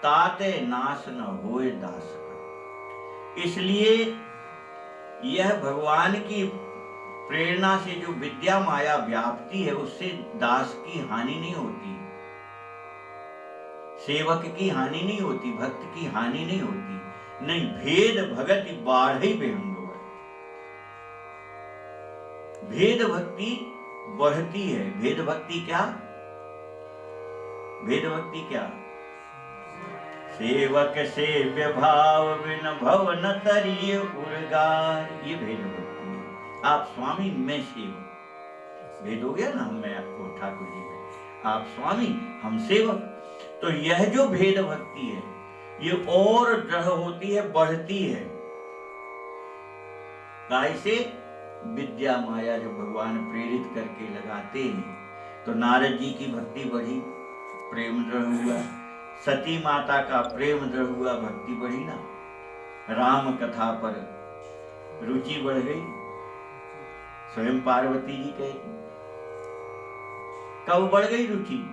ताते नाश न होए दास का, इसलिए यह भगवान की प्रेरणा से जो विद्या माया व्याप्ति है उससे दास की हानि नहीं होती, सेवक की हानि नहीं होती, भक्त की हानि नहीं होती। नहीं, भेद भगति बाढ़ी बेहंग, भेद भक्ति बढ़ती है। भेद भक्ति क्या? भेद भक्ति क्या? सेवक सेव्य भाव बिन भव न तरिये उर्गार, ये भेद भक्ति है। आप स्वामी मैं सेवक, भेद हो गया ना, मैं आपको ठाकुर जी में, आप स्वामी हम सेवक। तो यह जो भेद भक्ति है ये और दृढ़ होती है, बढ़ती है। कैसे? विद्या माया जो भगवान प्रेरित करके लगाते हैं। तो नारद जी की भक्ति बढ़ी, प्रेम दृढ़ हुआ। सती माता का प्रेम दृढ़ हुआ, भक्ति बढ़ी ना। राम कथा पर रुचि बढ़ गई, स्वयं पार्वती जी कहती। कब बढ़ गई रुचि?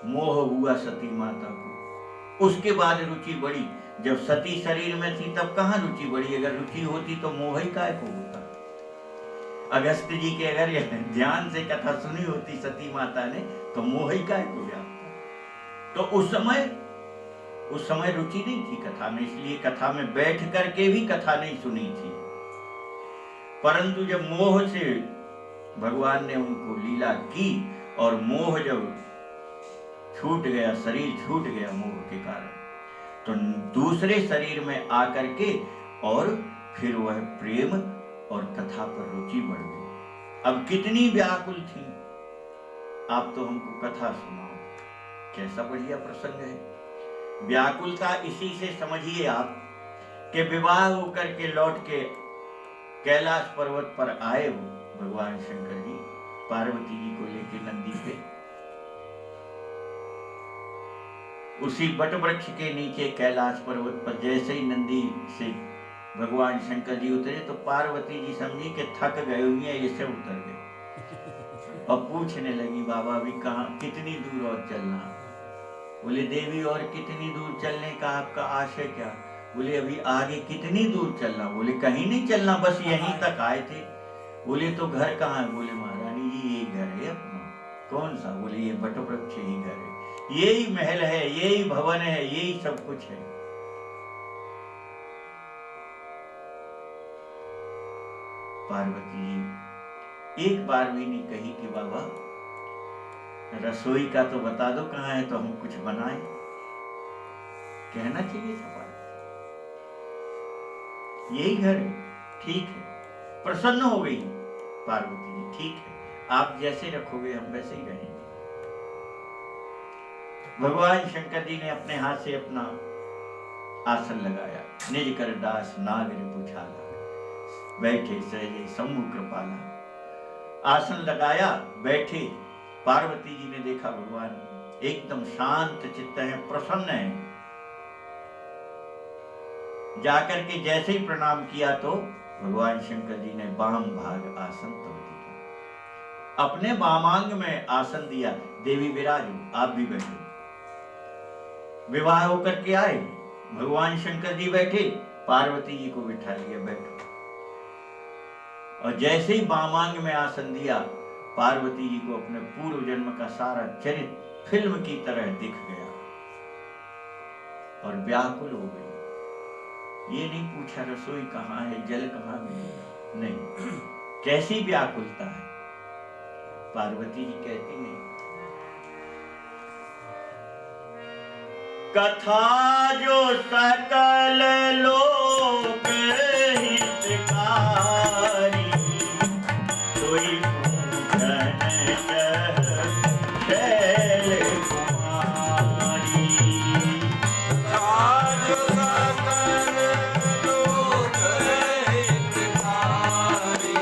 मोह हुआ सती माता को, उसके बाद रुचि बढ़ी। जब सती शरीर में थी तब कहां रुचि बढ़ी? अगर रुचि होती तो मोह ही काय को होता। अगस्त जी के अगर ध्यान से कथा सुनी होती सती माता ने तो मोह ही काय को व्यापता। तो उस समय रुचि नहीं थी कथा में, इसलिए कथा में बैठ करके भी कथा नहीं सुनी थी। परंतु जब मोह से भगवान ने उनको लीला की और मोह जब छूट गया, शरीर छूट गया मोह के कारण, तो दूसरे शरीर में आकर के और फिर वह प्रेम और कथा पर रुचि बढ़ गई। अब कितनी व्याकुल थी, आप तो हमको कथा सुनाओ। कैसा बढ़िया प्रसंग है। व्याकुलता इसी से समझिए आप कि विवाह होकर के लौट के कैलाश पर्वत पर आए हो भगवान शंकर जी पार्वती जी को लेके नंदी पे, उसी बट वृक्ष के नीचे कैलाश पर्वत पर जैसे ही नंदी से भगवान शंकर जी उतरे तो पार्वती जी समझी कि थक गए हुई है, ये सब उतर गए और पूछने लगी बाबा अभी कहाँ, कितनी दूर और चलना। बोले देवी और कितनी दूर चलने का आपका आशय क्या। बोले अभी आगे कितनी दूर चलना। बोले कहीं नहीं चलना, बस यहीं तक आए थे। बोले तो घर कहाँ है। बोले महारानी जी यही घर है अपना। कौन सा। बोले ये बट वृक्ष ही घर है, यही महल है, यही भवन है, यही सब कुछ है। पार्वती जी एक बार भी नहीं कही कि बाबा रसोई का तो बता दो कहाँ है तो हम कुछ बनाएं। कहना चाहिए था यही घर है, ठीक है। प्रसन्न हो गई पार्वती जी, ठीक है आप जैसे रखोगे हम वैसे ही रहेंगे। भगवान शंकर जी ने अपने हाथ से अपना आसन लगाया। निज कर दास नागर पुछाला, बैठे सहजे सम्मुख कृपाला। आसन लगाया, बैठे। पार्वती जी ने देखा भगवान एकदम शांत चित्त है, प्रसन्न है। जाकर के जैसे ही प्रणाम किया तो भगवान शंकर जी ने वाम भाग आसन तब दिया, अपने वामांग में आसन दिया। देवी विराजो, आप भी बैठो। विवाह होकर के आए, भगवान शंकर जी बैठे, पार्वती जी को बिठा लिया, बैठो। और जैसे ही वामांग में आसन दिया, पार्वती जी को अपने पूर्व जन्म का सारा चरित्र फिल्म की तरह दिख गया और व्याकुल हो गई। ये नहीं पूछा रसोई कहाँ है, जल कहाँ मिलेगा, नहीं। कैसी व्याकुलता है। पार्वती जी कहती हैं कथा जो सकल लोक हितकारी, सोई पूजन शैल कुमारी। आज सकल लोक हितकारी,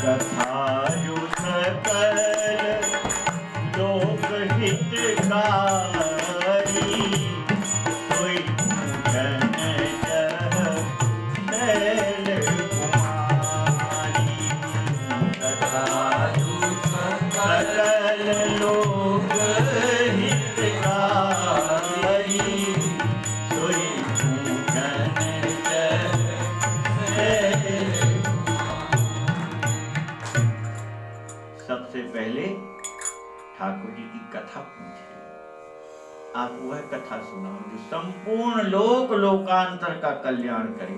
कथा जो सकल लोक हितकारी, सोई पूजन शैल कुमारी। कथा आज सकल लोक हितकारी, सोई पूजन शैल। सबसे पहले ठाकुर जी की कथा पूछे, आप वह कथा सुनाओ जो संपूर्ण लोक लोकांतर का कल्याण करे।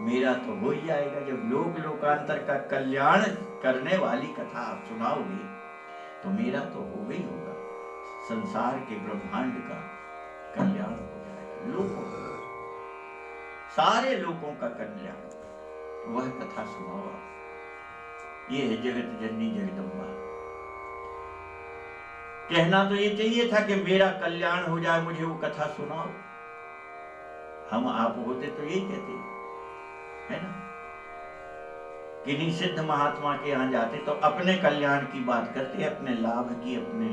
मेरा तो हो ही जाएगा जब लोक लोकांतर का कल्याण करने वाली कथा आप सुनाओगे तो मेरा तो होगा ही होगा। संसार के ब्रह्मांड का कल्याण हो जाएगा, लोकों सारे लोगों का कल्याण। वह कथा सुनाओ आप। ये है जगत जननी जगदम्बा। कहना तो ये चाहिए था कि मेरा कल्याण हो जाए, मुझे वो कथा सुनाओ। हम आप होते तो यही कहते, है ना। किन्हीं सिद्ध महात्मा के यहाँ जाते तो अपने कल्याण की बात करते, अपने लाभ की, अपने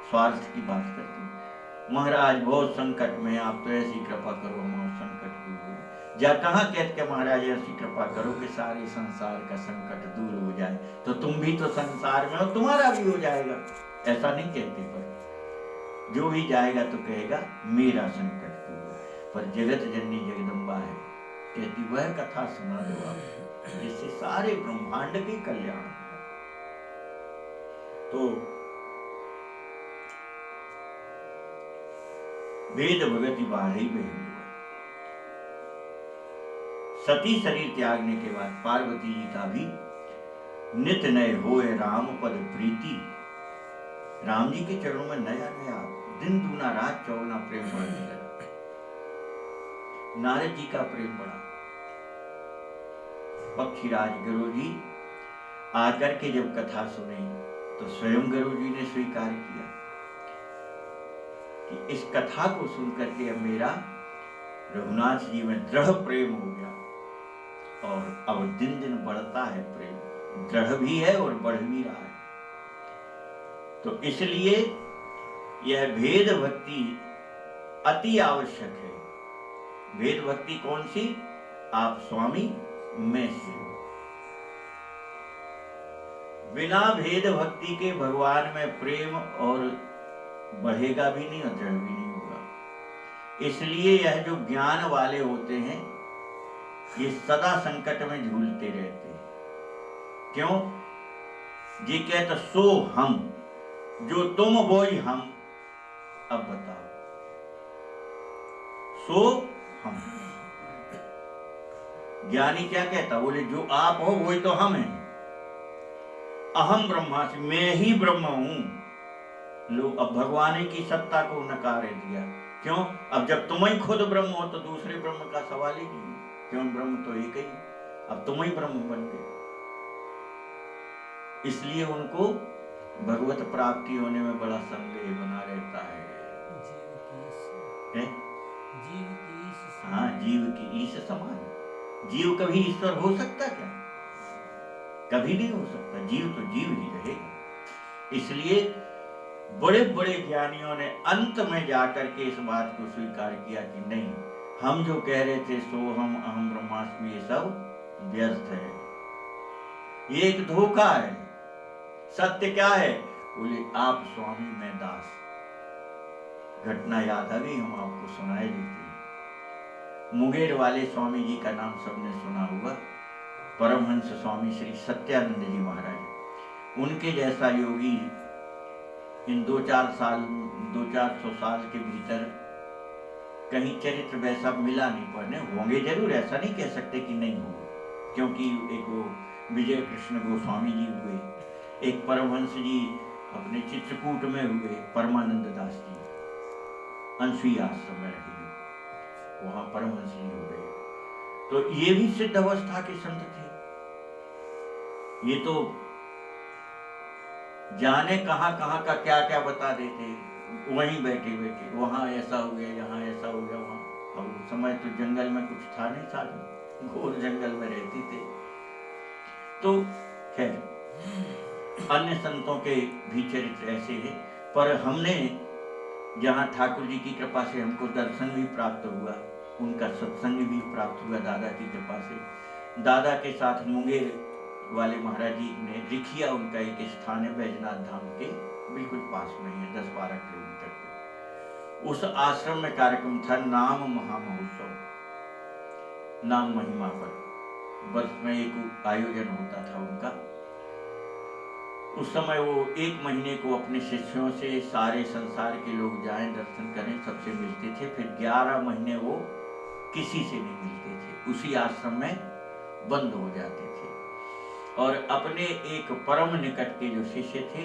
स्वार्थ की बात करते। महाराज बहुत संकट में, आप तो ऐसी कृपा करो हम संकट दूर हो। जा कहाँ कहते के महाराज ऐसी कृपा करो कि सारे संसार का संकट दूर हो जाए, तो तुम भी तो संसार में हो, तुम्हारा भी हो जाएगा। ऐसा नहीं कहते, पर जो भी जाएगा तो कहेगा मेरा संकट दूर। पर जगत जननी जगदम्बा है, कहती वह कथा सुना दो आप जिससे सारे ब्रह्मांड के कल्याण हो। तो वेद भगति बाढ़ी बही। सती शरीर त्यागने के बाद पार्वती जी का भी नित नए होए राम पद प्रीति। राम जी के चरणों में नया नया दिन दूना रात चौगुना प्रेम बढ़ने लगा। नारद जी का प्रेम बढ़ा। पक्षीराज गुरु जी आकर के जब कथा सुनी तो स्वयं गुरु जी ने स्वीकार किया कि इस कथा को सुनकर के अब मेरा रघुनाथ जी में दृढ़ प्रेम हो गया और अब दिन दिन बढ़ता है प्रेम, दृढ़ भी है और बढ़ भी रहा है। तो इसलिए यह भेद भक्ति अति आवश्यक है। भेद भक्ति कौन सी? आप स्वामी मैं शिव। बिना भेद भक्ति के भगवान में प्रेम और बढ़ेगा भी नहीं और दृढ़ भी नहीं होगा। इसलिए यह जो ज्ञान वाले होते हैं ये सदा संकट में झूलते रहते हैं। क्यों? जी कहते सो हम, जो तुम वही हम। अब बताओ, सो हम। ज्ञानी क्या कहता? बोले जो आप हो वही तो हम हैं। अहम ब्रह्मास्मि, मैं ही ब्रह्म हूं। लो, अब भगवान की सत्ता को नकार दिया। क्यों? अब जब तुम ही खुद ब्रह्म हो तो दूसरे ब्रह्म का सवाल ही नहीं। क्यों? ब्रह्म तो एक ही, अब तुम ही ब्रह्म बन गए। इसलिए उनको भगवत प्राप्ति होने में बड़ा संदेह बना रहता है। हाँ, जीव की ईश समान। जीव कभी ईश्वर हो सकता क्या? कभी नहीं हो सकता। जीव तो जीव ही रहेगा। इसलिए बड़े बड़े ज्ञानियों ने अंत में जाकर के इस बात को स्वीकार किया कि नहीं, हम जो कह रहे थे सो हम अहम ब्रह्मास्मि, ये सब व्यर्थ है, ये एक धोखा है। सत्य क्या है? बोले आप स्वामी मैं दास। घटना याद आ गई, हम आपको सुनाए देते हैं। मुंगेर वाले स्वामी जी का नाम सबने सुना होगा, परमहंस स्वामी श्री सत्यानंद जी महाराज। उनके जैसा योगी इन 200-400 साल के भीतर कहीं चरित्र वैसा मिला नहीं। पढ़ने होंगे जरूर, ऐसा नहीं कह सकते कि नहीं हो, क्योंकि एक वो विजय कृष्ण गोस्वामी जी हुए, एक परमहंस जी अपने चित्रकूट में हुए, परमानंद दास जी अनसुईया आश्रम में रहे, वहां परमहंस जी हो गए। तो ये भी सिद्ध अवस्था के संत थे। ये तो जाने कहां कहां का क्या क्या बता देते, वहीं बैठे बैठे वहां ऐसा हो गया, यहाँ ऐसा हो गया, वहां। अब उस समय तो जंगल में कुछ था नहीं, साधन घोर जंगल में रहती थे। तो खैर अन्य संतों के भी चरित्र ऐसे हैं, पर हमने जहाँ ठाकुर जी की कृपा से हमको दर्शन भी प्राप्त हुआ, उनका सत्संग भी प्राप्त हुआ दादा की कृपा से। दादा के साथ मुंगेर वाले महाराज जी ने रिखिया, उनका एक स्थान है बैजनाथ धाम के बिल्कुल पास में है, 10-12 किलोमीटर पे। उस आश्रम में कार्यक्रम था नाम महामहोत्सव, नाम महिमा पर वर्ष में एक आयोजन होता था उनका। उस समय वो 1 महीने को अपने शिष्यों से सारे संसार के लोग जाएं दर्शन करें, सबसे मिलते थे। फिर 11 महीने वो किसी से नहीं मिलते थे, उसी आश्रम में बंद हो जाते थे। और अपने एक परम निकट के जो शिष्य थे,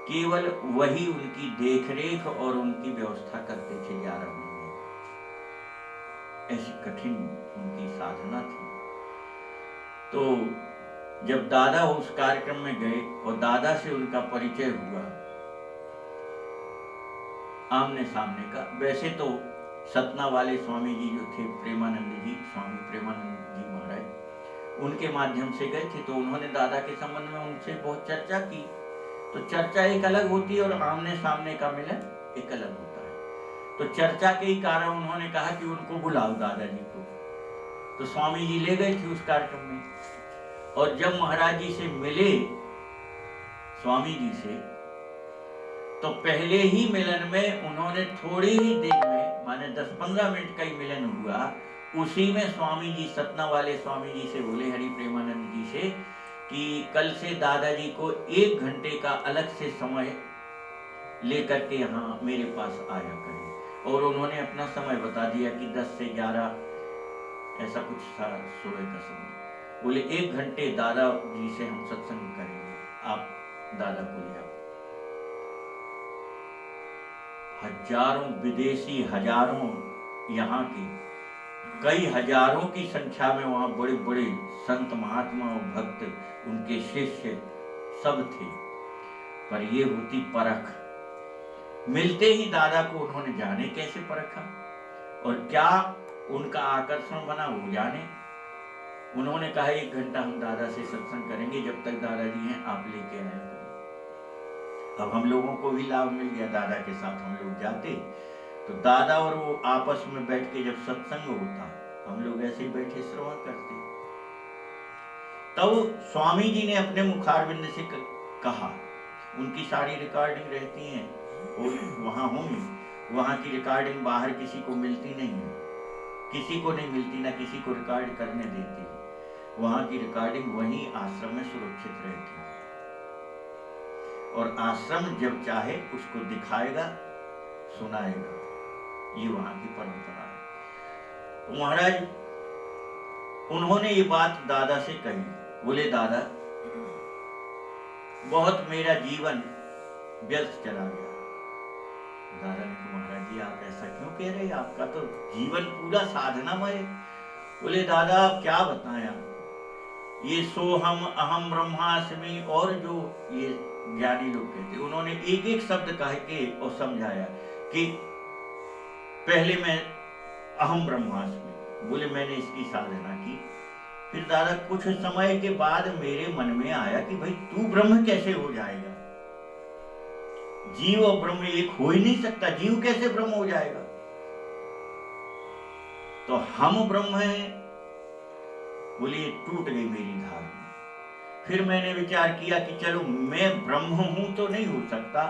केवल वही उनकी देखरेख और उनकी व्यवस्था करते थे 11 महीने। ऐसी कठिन उनकी साधना थी। तो जब दादा उस कार्यक्रम में गए और दादा से उनका परिचय हुआ आमने सामने का, वैसे तो सतना वाले स्वामी जी जो थे प्रेमानंद जी, स्वामी प्रेमानंद जी महाराज, उनके माध्यम से गए थे। तो उन्होंने दादा के संबंध में उनसे बहुत चर्चा की। तो चर्चा एक अलग होती है और आमने सामने का मिलन एक अलग होता है। तो चर्चा के ही कारण उन्होंने कहा कि उनको बुलाओ दादाजी को। तो स्वामी जी ले गए थे उस कार्यक्रम में। और जब महाराज जी से मिले स्वामी जी से, तो पहले ही मिलन में उन्होंने थोड़ी ही देर में, माने 10-15 मिनट का ही मिलन हुआ, उसी में स्वामी जी, सतना वाले स्वामी जी से बोले, हरि प्रेमानंद जी से, कि कल से दादाजी को 1 घंटे का अलग से समय लेकर के यहाँ मेरे पास आया करें। और उन्होंने अपना समय बता दिया कि 10 से 11 ऐसा कुछ था सुबह का समय। बोले 1 घंटे दादा जी से हम सत्संग करेंगे, आप दादा को ले आओ। हजारों विदेशी, हजारों यहाँ के, कई हजारों की संख्या में वहां बड़े बड़े संत महात्मा और भक्त, उनके शिष्य सब थे। पर ये होती परख। मिलते ही दादा को उन्होंने जाने कैसे परखा और क्या उनका आकर्षण बना वो जाने। उन्होंने कहा 1 घंटा हम दादा से सत्संग करेंगे, जब तक दादाजी हैं आप लेके आए करें। अब हम लोगों को भी लाभ मिल गया, दादा के साथ हम लोग जाते तो दादा और वो आपस में बैठ के जब सत्संग होता, हम लोग ऐसे ही बैठे श्रवण करते। तब स्वामी जी ने अपने मुखारविंद से कहा, उनकी सारी रिकॉर्डिंग रहती हैं, वहां होंगी, वहां की रिकॉर्डिंग बाहर किसी को मिलती नहीं है, किसी को नहीं मिलती, ना किसी को रिकॉर्ड करने देती। वहां की रिकॉर्डिंग वहीं आश्रम में सुरक्षित रहती है और आश्रम जब चाहे उसको दिखाएगा, सुनाएगा। ये वहां की परंपरा है। तो महाराज उन्होंने ये बात दादा से कही। बोले दादा बहुत मेरा जीवन व्यर्थ चला गया। दादा ने कहा महाराज जी आप ऐसा क्यों कह रहे हैं, आपका तो जीवन पूरा साधनामय है। बोले दादा आप क्या बताएं, ये सोहम अहम ब्रह्मास्मि और जो ये ज्ञानी लोग कहते, उन्होंने एक एक शब्द कह के और समझाया कि पहले मैं अहम ब्रह्मास्मि, बोले मैंने इसकी साधना की। फिर दादा कुछ समय के बाद मेरे मन में आया कि भाई तू ब्रह्म कैसे हो जाएगा, जीव और ब्रह्म एक हो ही नहीं सकता, जीव कैसे ब्रह्म हो जाएगा। तो हम ब्रह्म हैं। बोले टूट गई मेरी धारणा। फिर मैंने विचार किया कि चलो मैं ब्रह्म हूं तो नहीं हो सकता,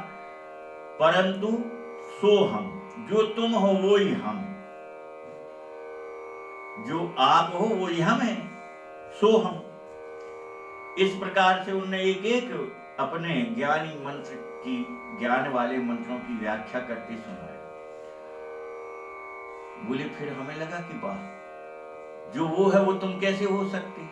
परंतु सो हम, जो तुम हो वो ही हम, जो आप हो वो ही हम है, सो हम। इस प्रकार से उन्होंने एक एक अपने ज्ञानी मंत्र की, ज्ञान वाले मंत्रों की व्याख्या करते सुनाया। बोले फिर हमें लगा कि वाह, जो वो है वो तुम कैसे हो सकती।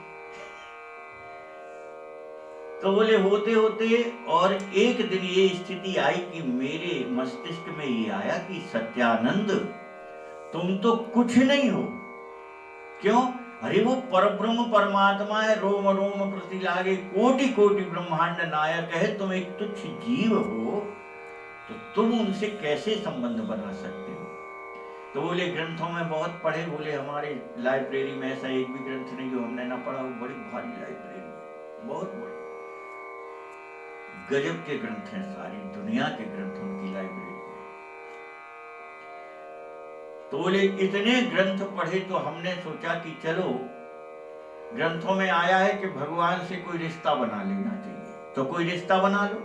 तो बोले होते होते और एक दिन ये स्थिति आई कि मेरे मस्तिष्क में ये आया कि सत्यानंद तुम तो कुछ नहीं हो। क्यों? अरे वो परब्रह्म परमात्मा है, रोम रोम प्रति लागे, कोटि कोटि ब्रह्मांड नायक है, तुम एक तुच्छ जीव हो, तो तुम उनसे कैसे संबंध बना सकते हो। तो बोले ग्रंथों में बहुत पढ़े। बोले हमारे लाइब्रेरी में ऐसा एक भी ग्रंथ नहीं जो हमने ना पढ़ा। वो बड़ी भारी लाइब्रेरी, बहुत बड़ी, गजब के ग्रंथ हैं, सारी दुनिया के ग्रंथ उनकी लाइब्रेरी में। तो बोले इतने ग्रंथ पढ़े तो हमने सोचा कि चलो ग्रंथों में आया है कि भगवान से कोई रिश्ता बना लेना चाहिए, तो कोई रिश्ता बना लो।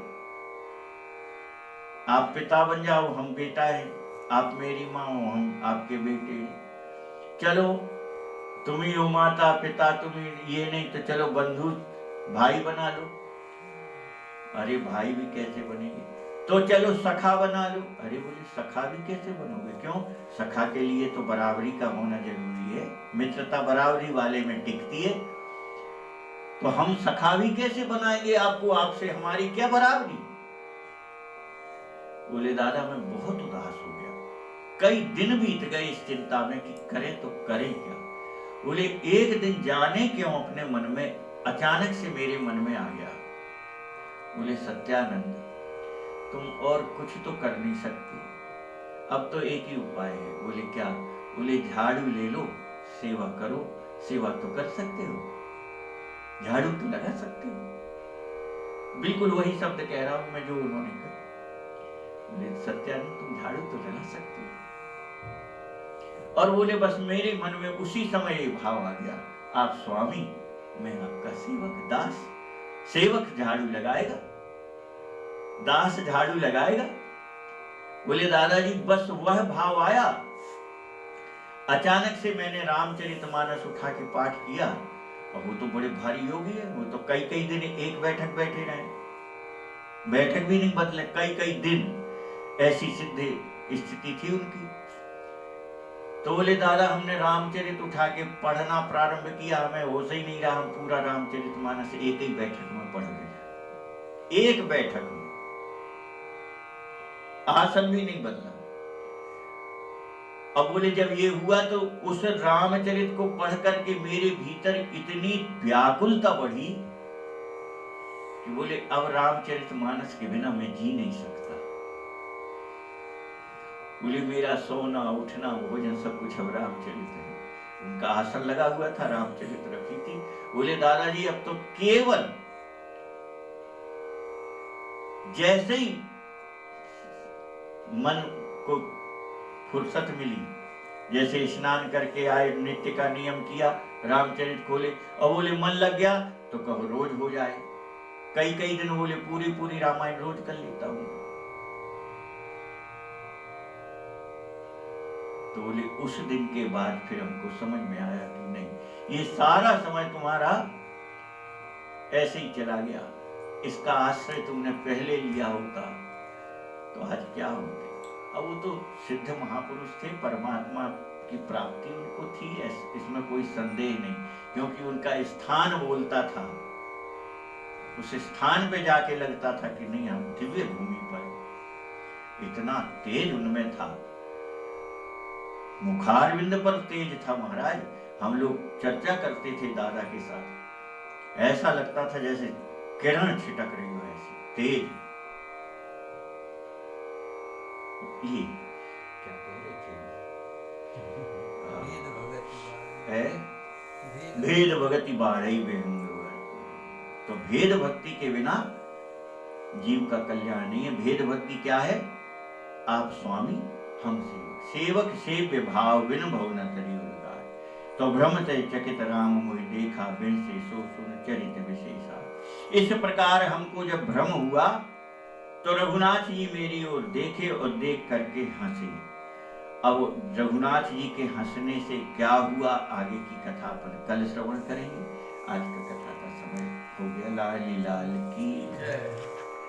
आप पिता बन जाओ, हम बेटा है, आप मेरी माँ हो, हम आपके बेटे। चलो तुम ही हो माता पिता, तुम ही, ये नहीं तो चलो बंधु भाई बना लो। अरे भाई भी कैसे बनेंगे, तो चलो सखा बना लो। अरे बोले सखा भी कैसे बनोगे, क्यों? सखा के लिए तो बराबरी का होना जरूरी है, मित्रता बराबरी वाले में टिकती है, तो हम सखा भी कैसे बनाएंगे आपको, आपसे हमारी क्या बराबरी। बोले दादा मैं बहुत उदास हो गया, कई दिन बीत गए इस चिंता में कि करें तो करें क्या। बोले एक दिन जाने क्यों अपने मन में अचानक से मेरे मन में आ गया, बोले सत्यानंद तुम और कुछ तो कर नहीं सकते, अब तो एक ही उपाय है। बोले क्या? बोले झाड़ू ले लो, सेवा करो। सेवा तो कर सकते हो, झाड़ू तो लगा सकते हो। बिल्कुल वही शब्द कह रहा हूं मैं जो उन्होंने कहा। बोले सत्यानंद तुम झाड़ू तो लगा सकते हो। और बोले बस मेरे मन में उसी समय ये भाव आ गया, आप स्वामी, मैं आपका सेवक, दास। सेवक झाड़ू लगाएगा, दास झाड़ू लगाएगा, बोले दादाजी बस वह भाव आया, अचानक से मैंने रामचरितमानस उठा के पाठ किया, और वो तो बड़े भारी योगी है, वो तो कई कई दिन एक बैठक बैठे रहे, बैठक भी नहीं बदले, कई कई दिन, ऐसी सिद्ध स्थिति थी उनकी। तो बोले दादा हमने रामचरित उठा के पढ़ना प्रारंभ किया, हमें होश ही नहीं रहा, हम पूरा रामचरितमानस एक ही बैठक में पढ़ गए, एक बैठक में, आसन भी नहीं बदला। अब बोले जब ये हुआ तो उस रामचरित को पढ़ करके मेरे भीतर इतनी व्याकुलता बढ़ी कि बोले अब रामचरितमानस के बिना मैं जी नहीं सकता। बोले मेरा सोना उठना भोजन सब कुछ अब रामचरित है। उनका आसन लगा हुआ था, रामचरित रखी थी। बोले दादाजी अब तो केवल जैसे ही मन को फुर्सत मिली, जैसे स्नान करके आए, नित्य का नियम किया, रामचरित खोले और बोले मन लग गया तो कहो रोज हो जाए, कई कई दिन बोले पूरी पूरी रामायण रोज कर लेता हूं। तो बोले उस दिन के बाद फिर हमको समझ में आया कि नहीं, ये सारा समय तुम्हारा ऐसे ही चला गया, इसका आश्रय तुमने पहले लिया होता तो आज क्या होते। अब वो तो सिद्ध महापुरुष थे, परमात्मा की प्राप्ति उनको थी, इसमें कोई संदेह नहीं, क्योंकि उनका स्थान बोलता था, उस स्थान पे जाके लगता था कि नहीं हम दिव्य भूमि पर। इतना तेज उनमें था, मुखारविंद पर तेज था महाराज। हम लोग चर्चा करते थे दादा के साथ, ऐसा लगता था जैसे किरण छिटक रही हो, ऐसी तेज। ये क्या कह रहे थे? भेद भगति बाढ़ई बेहंग। तो भेद भक्ति के बिना जीव का कल्याण नहीं है। भेद भक्ति क्या है? आप स्वामी हम सेवक, सेवक सेव्य भाव बिन भव न तरी उलगाय। तो भ्रम ते चकित राम मोहि देखा, बिन से सो सुन चरित विशेषा। इस प्रकार हमको जब भ्रम हुआ तो रघुनाथ जी मेरी ओर देखे और देख करके हंसे। अब रघुनाथ जी के हंसने से क्या हुआ, आगे की कथा पर कल श्रवण करेंगे। आज का कथा का समय हो गया। लाल लाल की